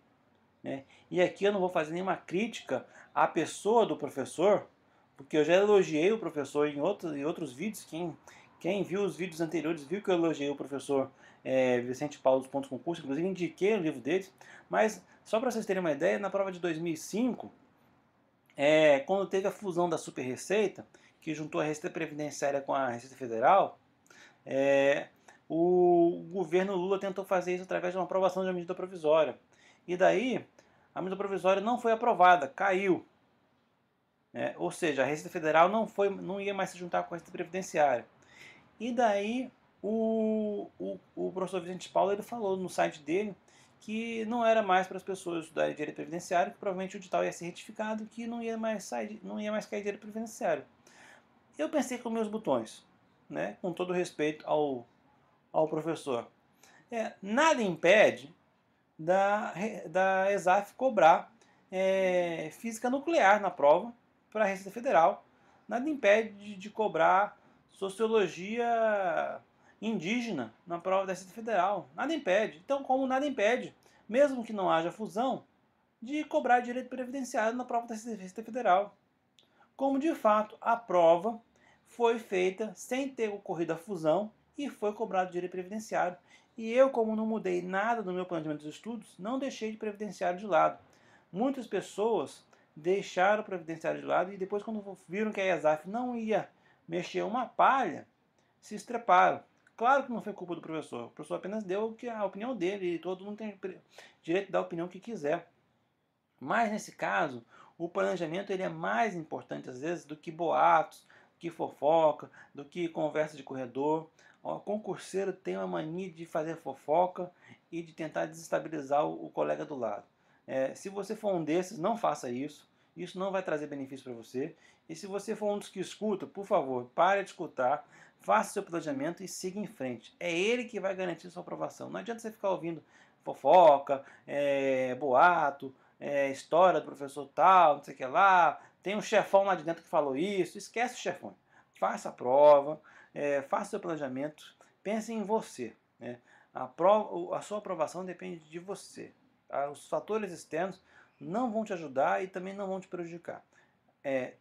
e aqui eu não vou fazer nenhuma crítica à pessoa do professor, porque eu já elogiei o professor em outros vídeos. Quem viu os vídeos anteriores viu que eu elogiei o professor Vicente Paulo dos Pontos Concurso, inclusive indiquei o livro dele. Mas só para vocês terem uma ideia, na prova de 2005, quando teve a fusão da Super Receita, que juntou a Receita Previdenciária com a Receita Federal, o governo Lula tentou fazer isso através de uma aprovação de uma medida provisória. E daí, a medida provisória não foi aprovada, caiu. Ou seja, a Receita Federal não ia mais se juntar com a Receita Previdenciária. E daí, o professor Vicente Paulo ele falou no site dele que não era mais para as pessoas estudarem direito previdenciário, que provavelmente o edital ia ser retificado, que não ia mais cair direito previdenciário. Eu pensei com meus botões, né, com todo respeito ao professor. Nada impede da ESAF cobrar física nuclear na prova para a Receita Federal. Nada impede de cobrar sociologia indígena na prova da Receita Federal. Nada impede. Então, como nada impede, mesmo que não haja fusão, de cobrar direito previdenciário na prova da Receita Federal. Como de fato a prova foi feita sem ter ocorrido a fusão e foi cobrado direito previdenciário. E eu, como não mudei nada do meu planejamento dos estudos, não deixei de previdenciário de lado. Muitas pessoas deixaram o previdenciário de lado e depois, quando viram que a ESAF não ia mexer uma palha, se estreparam. Claro que não foi culpa do professor. O professor apenas deu a opinião dele e todo mundo tem direito de dar a opinião que quiser. Mas nesse caso, o planejamento ele é mais importante às vezes do que boatos, do que fofoca, do que conversa de corredor. O concurseiro tem uma mania de fazer fofoca e de tentar desestabilizar o colega do lado. Se você for um desses, não faça isso. Isso não vai trazer benefício para você. E se você for um dos que escuta, por favor, pare de escutar, faça seu planejamento e siga em frente. É ele que vai garantir sua aprovação. Não adianta você ficar ouvindo fofoca, boato, história do professor tal, não sei o que lá, tem um chefão lá de dentro que falou isso. Esquece o chefão. Faça a prova, faça seu planejamento, pense em você. Né? A sua aprovação depende de você. Os fatores externos não vão te ajudar e também não vão te prejudicar.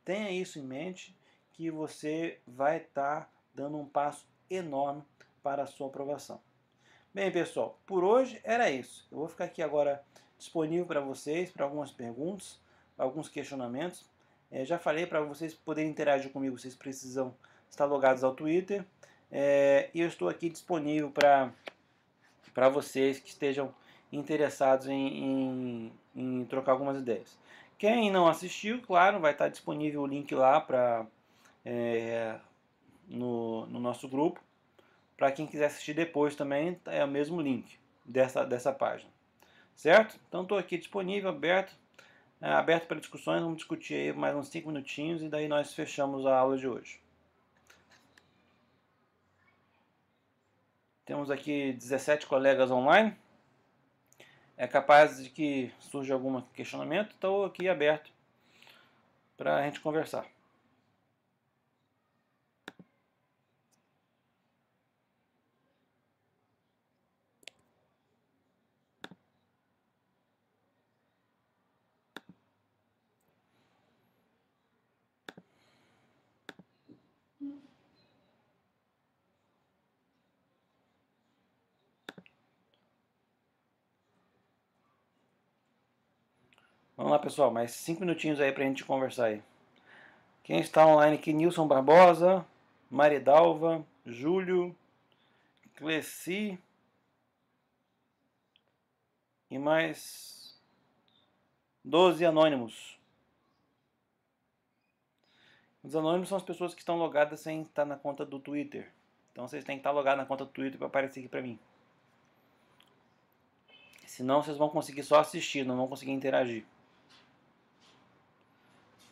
Tenha isso em mente, que você vai estar dando um passo enorme para a sua aprovação. Bem, pessoal, por hoje era isso. Eu vou ficar aqui agora disponível para vocês, para algumas perguntas, alguns questionamentos. Já falei, para vocês poderem interagir comigo, vocês precisam estar logados ao Twitter. E eu estou aqui disponível para vocês que estejam interessados em trocar algumas ideias. Quem não assistiu, claro, vai estar disponível o link lá no nosso grupo. Para quem quiser assistir depois também, é o mesmo link dessa página. Certo? Então estou aqui disponível, aberto para discussões. Vamos discutir aí mais uns 5 minutinhos e daí nós fechamos a aula de hoje. Temos aqui 17 colegas online. É capaz de que surja algum questionamento, estou aqui aberto para a gente conversar. Vamos lá, pessoal, mais 5 minutinhos aí para a gente conversar aí. Quem está online aqui, Nilson Barbosa, Maridalva, Júlio, Cleci e mais 12 anônimos. Os anônimos são as pessoas que estão logadas sem estar na conta do Twitter. Então vocês têm que estar logados na conta do Twitter para aparecer aqui para mim. Senão vocês vão conseguir só assistir, não vão conseguir interagir.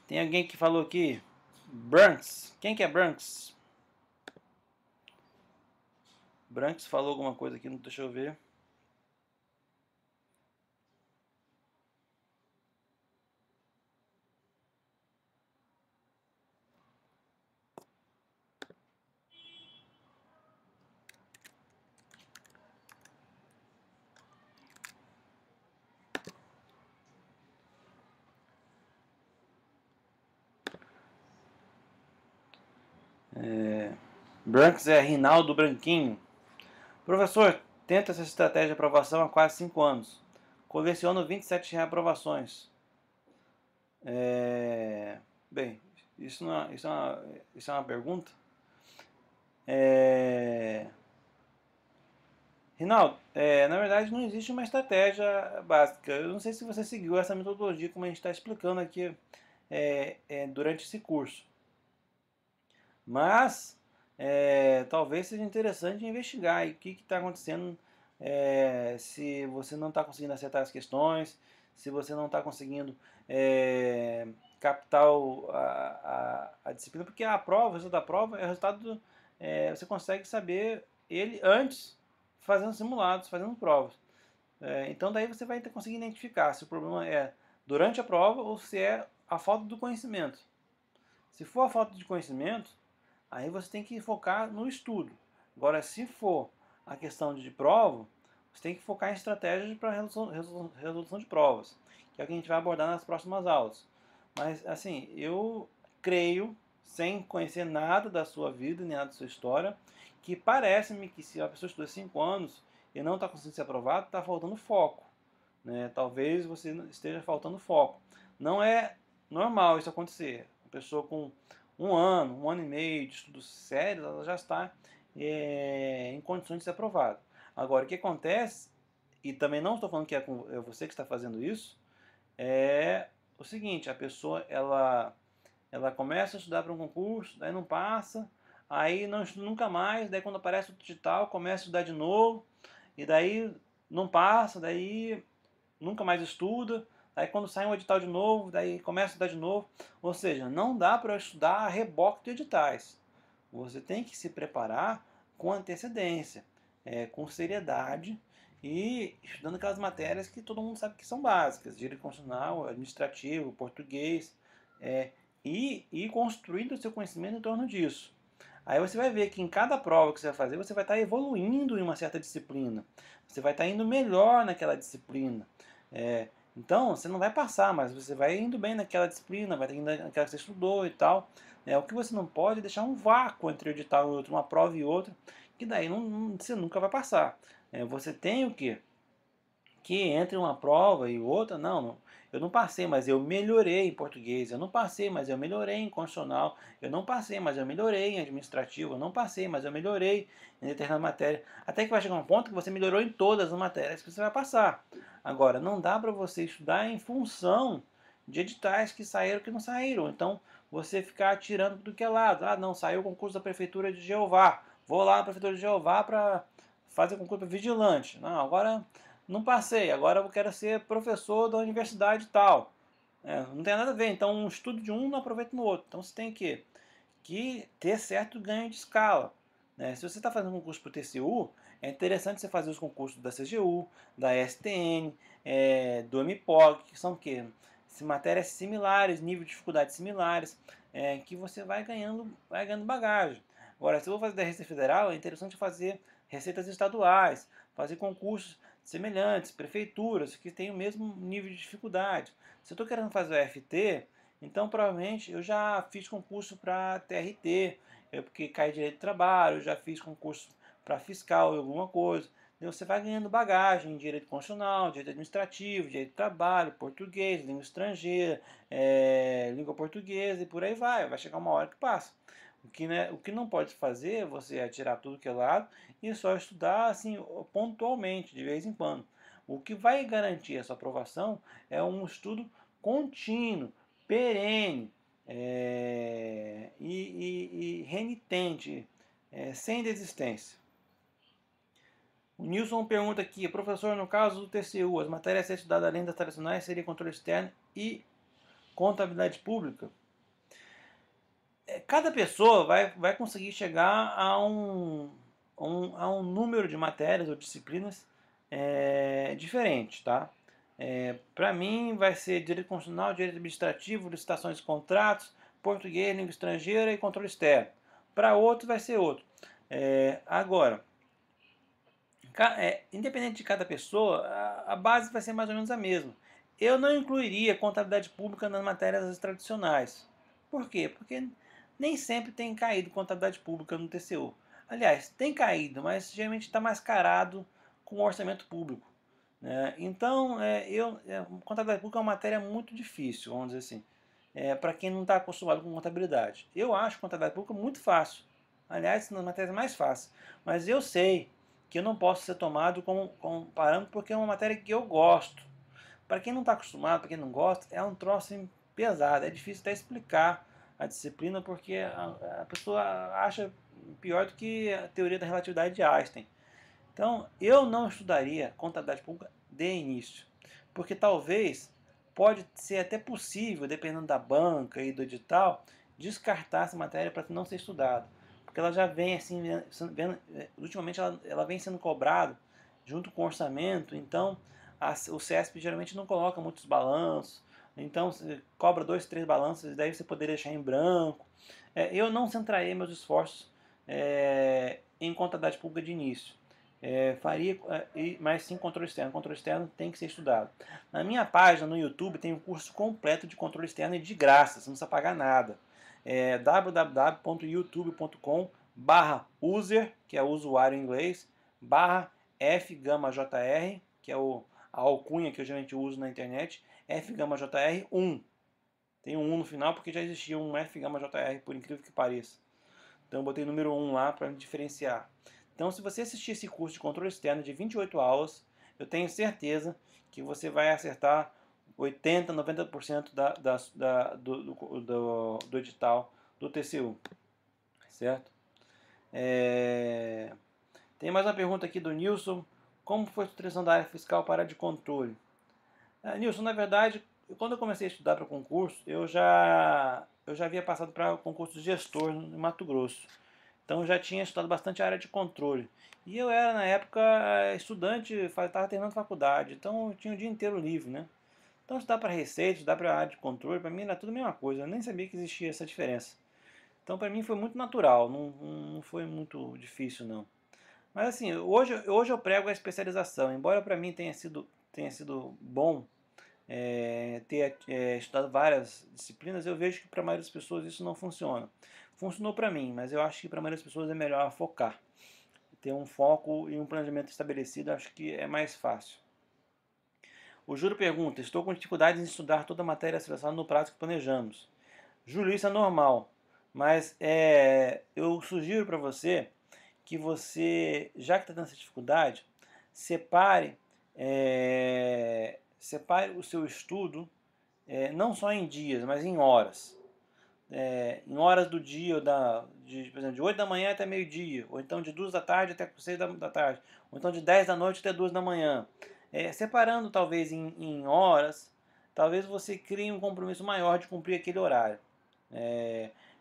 Tem alguém que falou aqui, Branks. Quem que é Branks? Branks falou alguma coisa aqui, deixa eu ver. Branks é Rinaldo Branquinho. Professor, tenta essa estratégia de aprovação há quase 5 anos. Coleciono 27 reaprovações. Bem, isso é uma pergunta. Rinaldo, na verdade não existe uma estratégia básica. Eu não sei se você seguiu essa metodologia como a gente está explicando aqui durante esse curso. Mas talvez seja interessante investigar o que está acontecendo se você não está conseguindo acertar as questões, se você não está conseguindo captar a disciplina, porque a prova, o resultado da prova é o resultado, você consegue saber ele antes, fazendo simulados, fazendo provas. Então daí você vai conseguir identificar se o problema é durante a prova ou se é a falta do conhecimento. Se for a falta de conhecimento, aí você tem que focar no estudo. Agora, se for a questão de prova, você tem que focar em estratégias para resolução de provas, que é o que a gente vai abordar nas próximas aulas. Mas, assim, eu creio, sem conhecer nada da sua vida, nem nada da sua história, que parece-me que se a pessoa estudou 5 anos e não está conseguindo ser aprovado, está faltando foco. Né? Talvez você esteja faltando foco. Não é normal isso acontecer. Uma pessoa com 1 ano e meio de estudos sérios, ela já está em condições de ser aprovada. Agora, o que acontece, e também não estou falando que é você que está fazendo isso, é o seguinte: a pessoa ela começa a estudar para um concurso, daí não passa, aí não estuda nunca mais, daí quando aparece o digital começa a estudar de novo, e daí não passa, daí nunca mais estuda, aí quando sai um edital de novo, daí começa a estudar de novo. Ou seja, não dá para estudar a reboque de editais. Você tem que se preparar com antecedência, com seriedade e estudando aquelas matérias que todo mundo sabe que são básicas, direito constitucional, administrativo, português, e construindo o seu conhecimento em torno disso. Aí você vai ver que em cada prova que você vai fazer, você vai estar evoluindo em uma certa disciplina. Você vai estar indo melhor naquela disciplina. Então, você não vai passar, mas você vai indo bem naquela disciplina, vai indo naquela que você estudou e tal. O que você não pode é deixar um vácuo entre o edital e outro, uma prova e outra, que daí você nunca vai passar. Você tem o quê? Que entre uma prova e outra, não, eu não passei, mas eu melhorei em português, eu não passei, mas eu melhorei em constitucional, eu não passei, mas eu melhorei em administrativo, eu não passei, mas eu melhorei em determinada matéria, até que vai chegar um ponto que você melhorou em todas as matérias que você vai passar. Agora, não dá para você estudar em função de editais que saíram que não saíram, então você ficar tirando do que é lado, não, saiu o concurso da Prefeitura de Jeová, vou lá na Prefeitura de Jeová para fazer concurso para vigilante, não, agora não passei, agora eu quero ser professor da universidade tal. Não tem nada a ver, então um estudo de um não aproveita no outro. Então você tem que ter certo ganho de escala. Né? Se você está fazendo um concurso para o TCU, é interessante você fazer os concursos da CGU, da STN, do MPOG, que são o quê? Matérias similares, nível de dificuldade similares, que você vai ganhando bagagem. Agora, se eu vou fazer da Receita Federal, é interessante fazer receitas estaduais, fazer concursos semelhantes, prefeituras, que têm o mesmo nível de dificuldade. Se eu estou querendo fazer o FT, então provavelmente eu já fiz concurso para TRT, porque cai direito de trabalho, eu já fiz concurso para fiscal e alguma coisa. Então você vai ganhando bagagem em direito constitucional, direito administrativo, direito de trabalho, português, língua estrangeira, língua portuguesa e por aí vai. Vai chegar uma hora que passa. O que não pode fazer é você tirar tudo que é lado e só estudar assim pontualmente, de vez em quando. O que vai garantir a sua aprovação é um estudo contínuo, perene e renitente, sem desistência. O Nilson pergunta aqui, professor, no caso do TCU, as matérias a ser estudadas além das tradicionais seria controle externo e contabilidade pública? Cada pessoa vai conseguir chegar a um número de matérias ou disciplinas diferente, tá? Para mim vai ser direito constitucional, direito administrativo, licitações e contratos, português, língua estrangeira e controle externo. Para outro vai ser outro. Agora, independente de cada pessoa, a base vai ser mais ou menos a mesma. Eu não incluiria contabilidade pública nas matérias tradicionais. Por quê? Porque nem sempre tem caído contabilidade pública no TCU. Aliás, tem caído, mas geralmente está mascarado com o orçamento público. Né? Então, contabilidade pública é uma matéria muito difícil, vamos dizer assim, para quem não está acostumado com contabilidade. Eu acho contabilidade pública muito fácil. Aliás, uma das matérias mais fáceis. Mas eu sei que eu não posso ser tomado como parâmetro porque é uma matéria que eu gosto. Para quem não está acostumado, para quem não gosta, é um troço assim, pesado. É difícil até explicar a disciplina porque a pessoa acha pior do que a teoria da relatividade de Einstein. Então, eu não estudaria contabilidade pública de início, porque talvez pode ser até possível, dependendo da banca e do edital, descartar essa matéria para não ser estudada, porque ela já vem assim, ultimamente ela vem sendo cobrada junto com o orçamento, então o CESP geralmente não coloca muitos balanços, então você cobra 2, 3 balanços, e daí você poderia deixar em branco. Eu não centrarei meus esforços em contabilidade pública de início. Faria, mas sim controle externo. Controle externo tem que ser estudado. Na minha página no YouTube tem um curso completo de controle externo e de graça, você não precisa pagar nada. www.youtube.com/user, que é o usuário em inglês, /fgamajr, que é a alcunha que eu geralmente uso na internet, fgamajr1. Tem um 1 no final porque já existia um fgamajr, por incrível que pareça. Então eu botei o número 1 lá para me diferenciar. Então, se você assistir esse curso de controle externo de 28 aulas, eu tenho certeza que você vai acertar 80, 90% do edital do TCU, certo? Tem mais uma pergunta aqui do Nilson. Como foi a seleção da área fiscal para a área de controle? Nilson, na verdade, quando eu comecei a estudar para concurso, eu já havia passado para concurso de gestor no Mato Grosso. Então eu já tinha estudado bastante a área de controle. E eu era, na época, estudante, estava terminando faculdade, então eu tinha o dia inteiro livre, né? Então estudar para receita, estudar para a área de controle, para mim era tudo a mesma coisa, eu nem sabia que existia essa diferença. Então para mim foi muito natural, não foi muito difícil não. Mas assim, hoje eu prego a especialização, embora para mim tenha sido bom ter estudado várias disciplinas, eu vejo que para a maioria das pessoas isso não funciona. Funcionou para mim, mas eu acho que para a maioria das pessoas é melhor focar. Ter um foco e um planejamento estabelecido, acho que é mais fácil. O Júlio pergunta: estou com dificuldades em estudar toda a matéria selecionada no prazo que planejamos. Júlio, isso é normal, mas eu sugiro para você que você, já que está tendo essa dificuldade, separe o seu estudo não só em dias, mas em horas. Em horas do dia, por exemplo, de 8 da manhã até meio-dia, ou então de 2 da tarde até 6 da tarde, ou então de 10 da noite até 2 da manhã. Separando talvez em horas, talvez você crie um compromisso maior de cumprir aquele horário.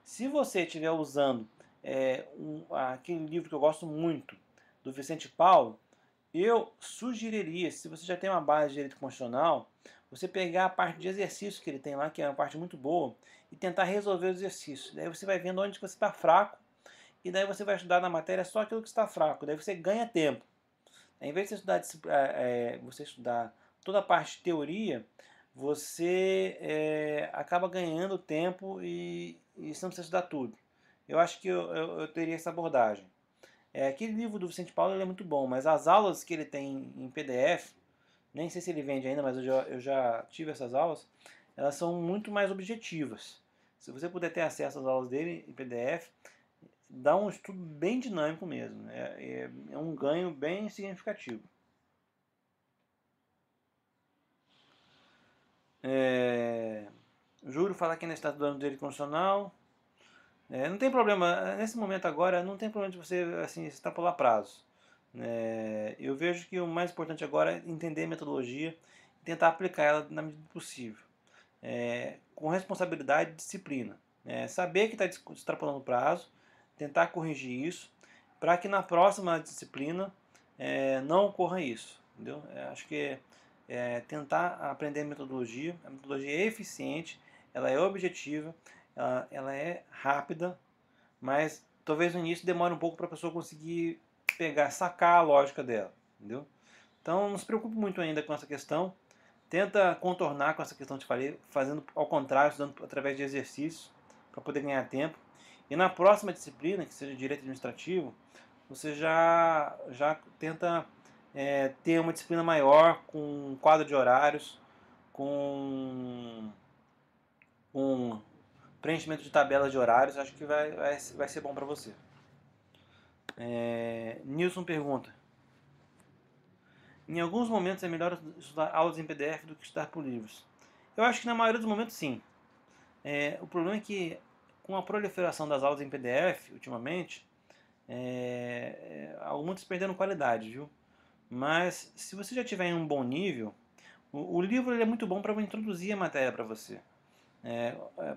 Se você estiver usando aquele livro que eu gosto muito, do Vicente Paulo, eu sugeriria, se você já tem uma base de direito constitucional, você pegar a parte de exercício que ele tem lá, que é uma parte muito boa, e tentar resolver os exercícios. Daí você vai vendo onde você está fraco, e daí você vai estudar na matéria só aquilo que está fraco. Daí você ganha tempo. Em vez de você estudar toda a parte de teoria, você acaba ganhando tempo e você não precisa estudar tudo. Eu acho que eu teria essa abordagem. Aquele livro do Vicente Paulo ele é muito bom, mas as aulas que ele tem em PDF, nem sei se ele vende ainda, mas eu já tive essas aulas, elas são muito mais objetivas. Se você puder ter acesso às aulas dele em PDF, dá um estudo bem dinâmico mesmo. É um ganho bem significativo. Juro falar que ainda está estudando direito constitucional. Não tem problema, nesse momento agora, não tem problema de você assim, extrapolar prazos. Eu vejo que o mais importante agora é entender a metodologia e tentar aplicar ela na medida do possível. Com responsabilidade e disciplina. Saber que está extrapolando o prazo, tentar corrigir isso, para que na próxima disciplina não ocorra isso. Entendeu? Acho que tentar aprender a metodologia é eficiente, ela é objetiva, ela é rápida, mas talvez no início demore um pouco para a pessoa conseguir sacar a lógica dela, entendeu? Então não se preocupe muito ainda com essa questão, tenta contornar com essa questão que eu te falei, fazendo ao contrário, estudando através de exercícios, para poder ganhar tempo. E na próxima disciplina, que seja direito administrativo, você já tenta ter uma disciplina maior, com um quadro de horários, com preenchimento de tabelas de horários, acho que vai ser bom para você. Nilson pergunta: em alguns momentos é melhor estudar aulas em PDF do que estudar por livros? Eu acho que na maioria dos momentos sim. O problema é que com a proliferação das aulas em PDF ultimamente, muitos perderam qualidade, viu? Mas se você já tiver em um bom nível, o livro ele é muito bom para introduzir a matéria para você.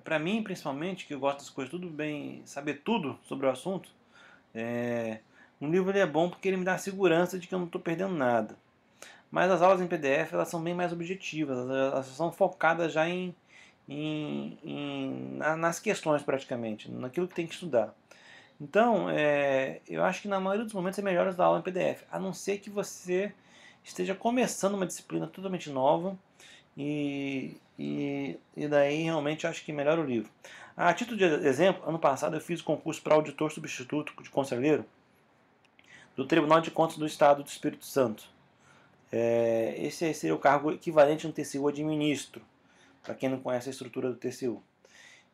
Para mim, principalmente, que eu gosto das coisas tudo bem, saber tudo sobre o assunto, um livro ele é bom porque ele me dá a segurança de que eu não estou perdendo nada. Mas as aulas em PDF elas são bem mais objetivas, elas são focadas já nas questões praticamente, naquilo que tem que estudar. Então, eu acho que na maioria dos momentos é melhor usar a aula em PDF, a não ser que você esteja começando uma disciplina totalmente nova e daí realmente eu acho que melhora o livro. A título de exemplo, ano passado eu fiz o concurso para auditor substituto de conselheiro do Tribunal de Contas do Estado do Espírito Santo. Esse seria o cargo equivalente a um TCU administro, para quem não conhece a estrutura do TCU.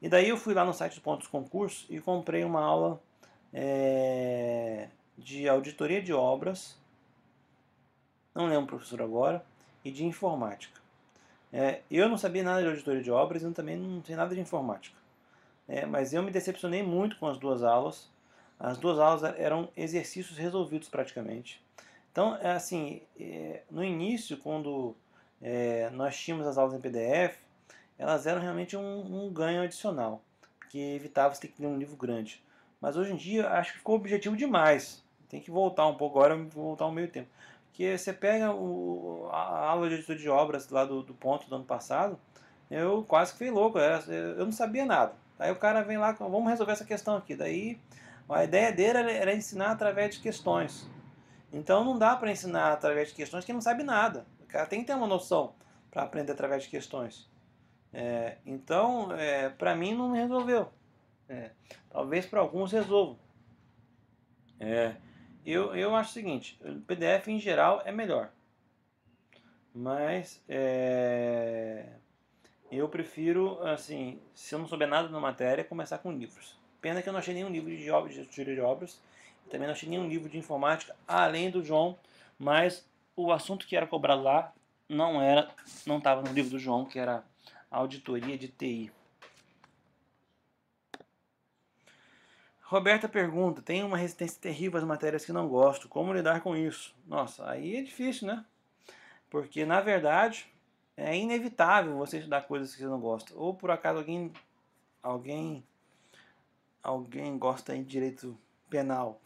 E daí eu fui lá no site do Pontos Concurso e comprei uma aula de auditoria de obras, não lembro o professor agora, e de informática. Eu não sabia nada de auditoria de obras e também não sei nada de informática. Mas eu me decepcionei muito com as duas aulas. As duas aulas eram exercícios resolvidos praticamente. Então, assim, no início, quando nós tínhamos as aulas em PDF, elas eram realmente um ganho adicional, porque evitava você ter que ler um livro grande. Mas hoje em dia, acho que ficou objetivo demais. Tem que voltar um pouco agora, voltar ao meio tempo. Porque você pega a aula de editoria de obras lá do ponto do ano passado, eu quase que fui louco, eu não sabia nada. Aí o cara vem lá, vamos resolver essa questão aqui. Daí a ideia dele era ensinar através de questões. Então não dá para ensinar através de questões quem não sabe nada. O cara tem que ter uma noção para aprender através de questões. Então, para mim não resolveu. Talvez para alguns resolvam. Eu acho o seguinte, o PDF em geral é melhor. Mas eu prefiro, assim, se eu não souber nada da matéria, começar com livros. Pena que eu não achei nenhum livro de obras, de teoria de obras. Também não achei nenhum livro de informática, além do João. Mas o assunto que era cobrado lá não estava no livro do João, que era auditoria de TI. Roberta pergunta, tem uma resistência terrível às matérias que não gosto, como lidar com isso? Nossa, aí é difícil, né? Porque, na verdade, é inevitável você estudar coisas que você não gosta. Ou por acaso alguém gosta de direito penal,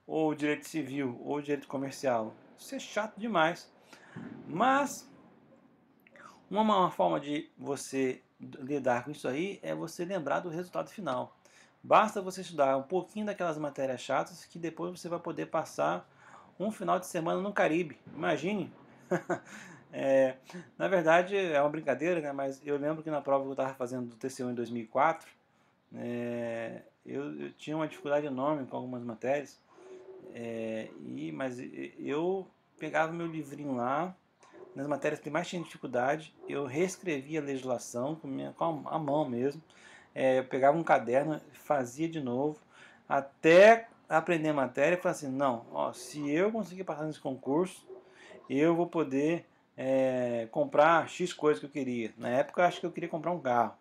ou direito civil, ou direito comercial. Isso é chato demais. Mas uma forma de você lidar com isso aí é você lembrar do resultado final. Basta você estudar um pouquinho daquelas matérias chatas que depois você vai poder passar um final de semana no Caribe. Imagine! Na verdade é uma brincadeira, né? Mas eu lembro que na prova que eu estava fazendo do TCU em 2004, eu tinha uma dificuldade enorme com algumas matérias, mas eu pegava meu livrinho lá, nas matérias que mais tinha dificuldade, eu reescrevia a legislação com a mão mesmo, eu pegava um caderno, fazia de novo, até aprender a matéria e falar assim, não, ó, se eu conseguir passar nesse concurso, eu vou poder comprar X coisas que eu queria. Na época eu acho que eu queria comprar um carro.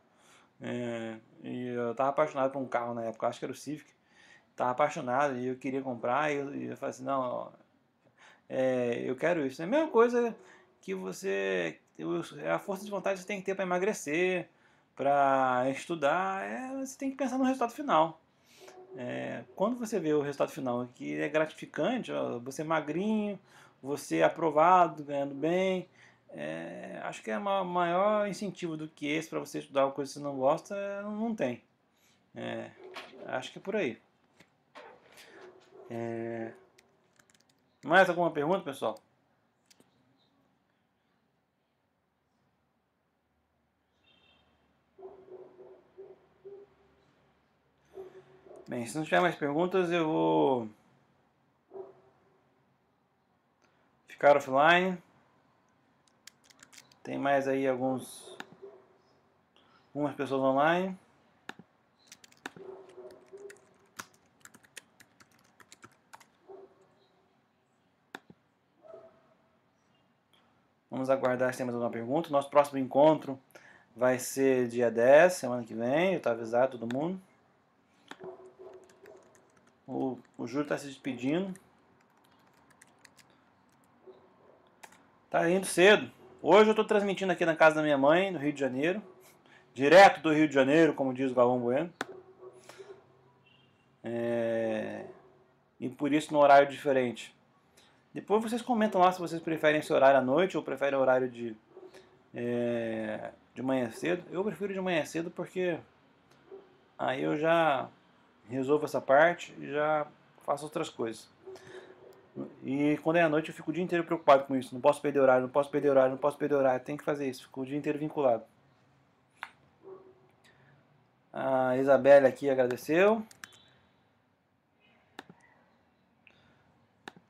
E eu estava apaixonado por um carro na época, acho que era o Civic. Estava apaixonado e eu queria comprar e eu falei assim, não, ó, eu quero isso. É a mesma coisa que a força de vontade que você tem que ter para emagrecer, para estudar, você tem que pensar no resultado final. Quando você vê o resultado final que é gratificante, ó, você é magrinho, você é aprovado, ganhando bem, acho que é maior incentivo do que esse para você estudar uma coisa que você não gosta, não tem. Acho que é por aí. Mais alguma pergunta, pessoal? Bem, se não tiver mais perguntas, eu vou ficar offline. Tem mais aí algumas pessoas online. Vamos aguardar se tem mais alguma pergunta. Nosso próximo encontro vai ser dia 10, semana que vem. Eu estou avisado todo mundo. O Júlio está se despedindo. Tá indo cedo. Hoje eu estou transmitindo aqui na casa da minha mãe, no Rio de Janeiro. Direto do Rio de Janeiro, como diz o Galvão Bueno. E por isso no horário diferente. Depois vocês comentam lá se vocês preferem esse horário à noite ou preferem o horário de manhã cedo. Eu prefiro de manhã cedo porque aí eu já resolvo essa parte e já faço outras coisas. E quando é à noite eu fico o dia inteiro preocupado com isso. Não posso perder horário, não posso perder horário, não posso perder horário. Tem que fazer isso. Fico o dia inteiro vinculado. A Isabelle aqui agradeceu.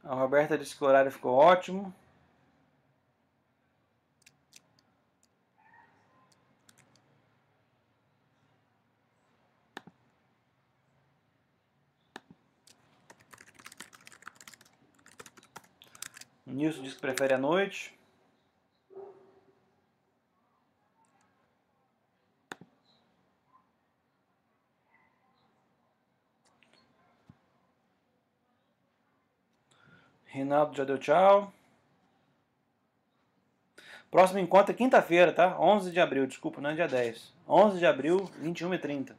A Roberta disse que o horário ficou ótimo. O Nilson disse que prefere a noite. Rinaldo já deu tchau. Próximo encontro é quinta-feira, tá? 11 de abril, desculpa, não é dia 10. 11 de abril, 21h30.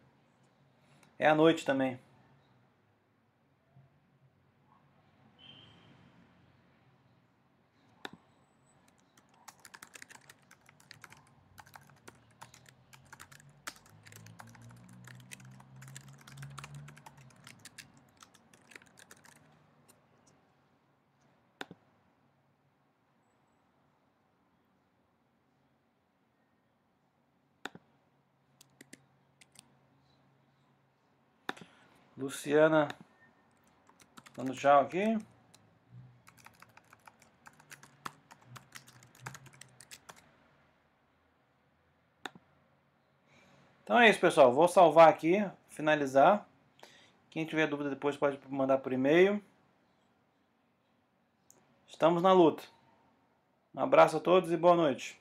É à noite também. Luciana dando tchau aqui. Então é isso, pessoal. Vou salvar aqui, finalizar. Quem tiver dúvida depois pode mandar por e-mail. Estamos na luta. Um abraço a todos e boa noite.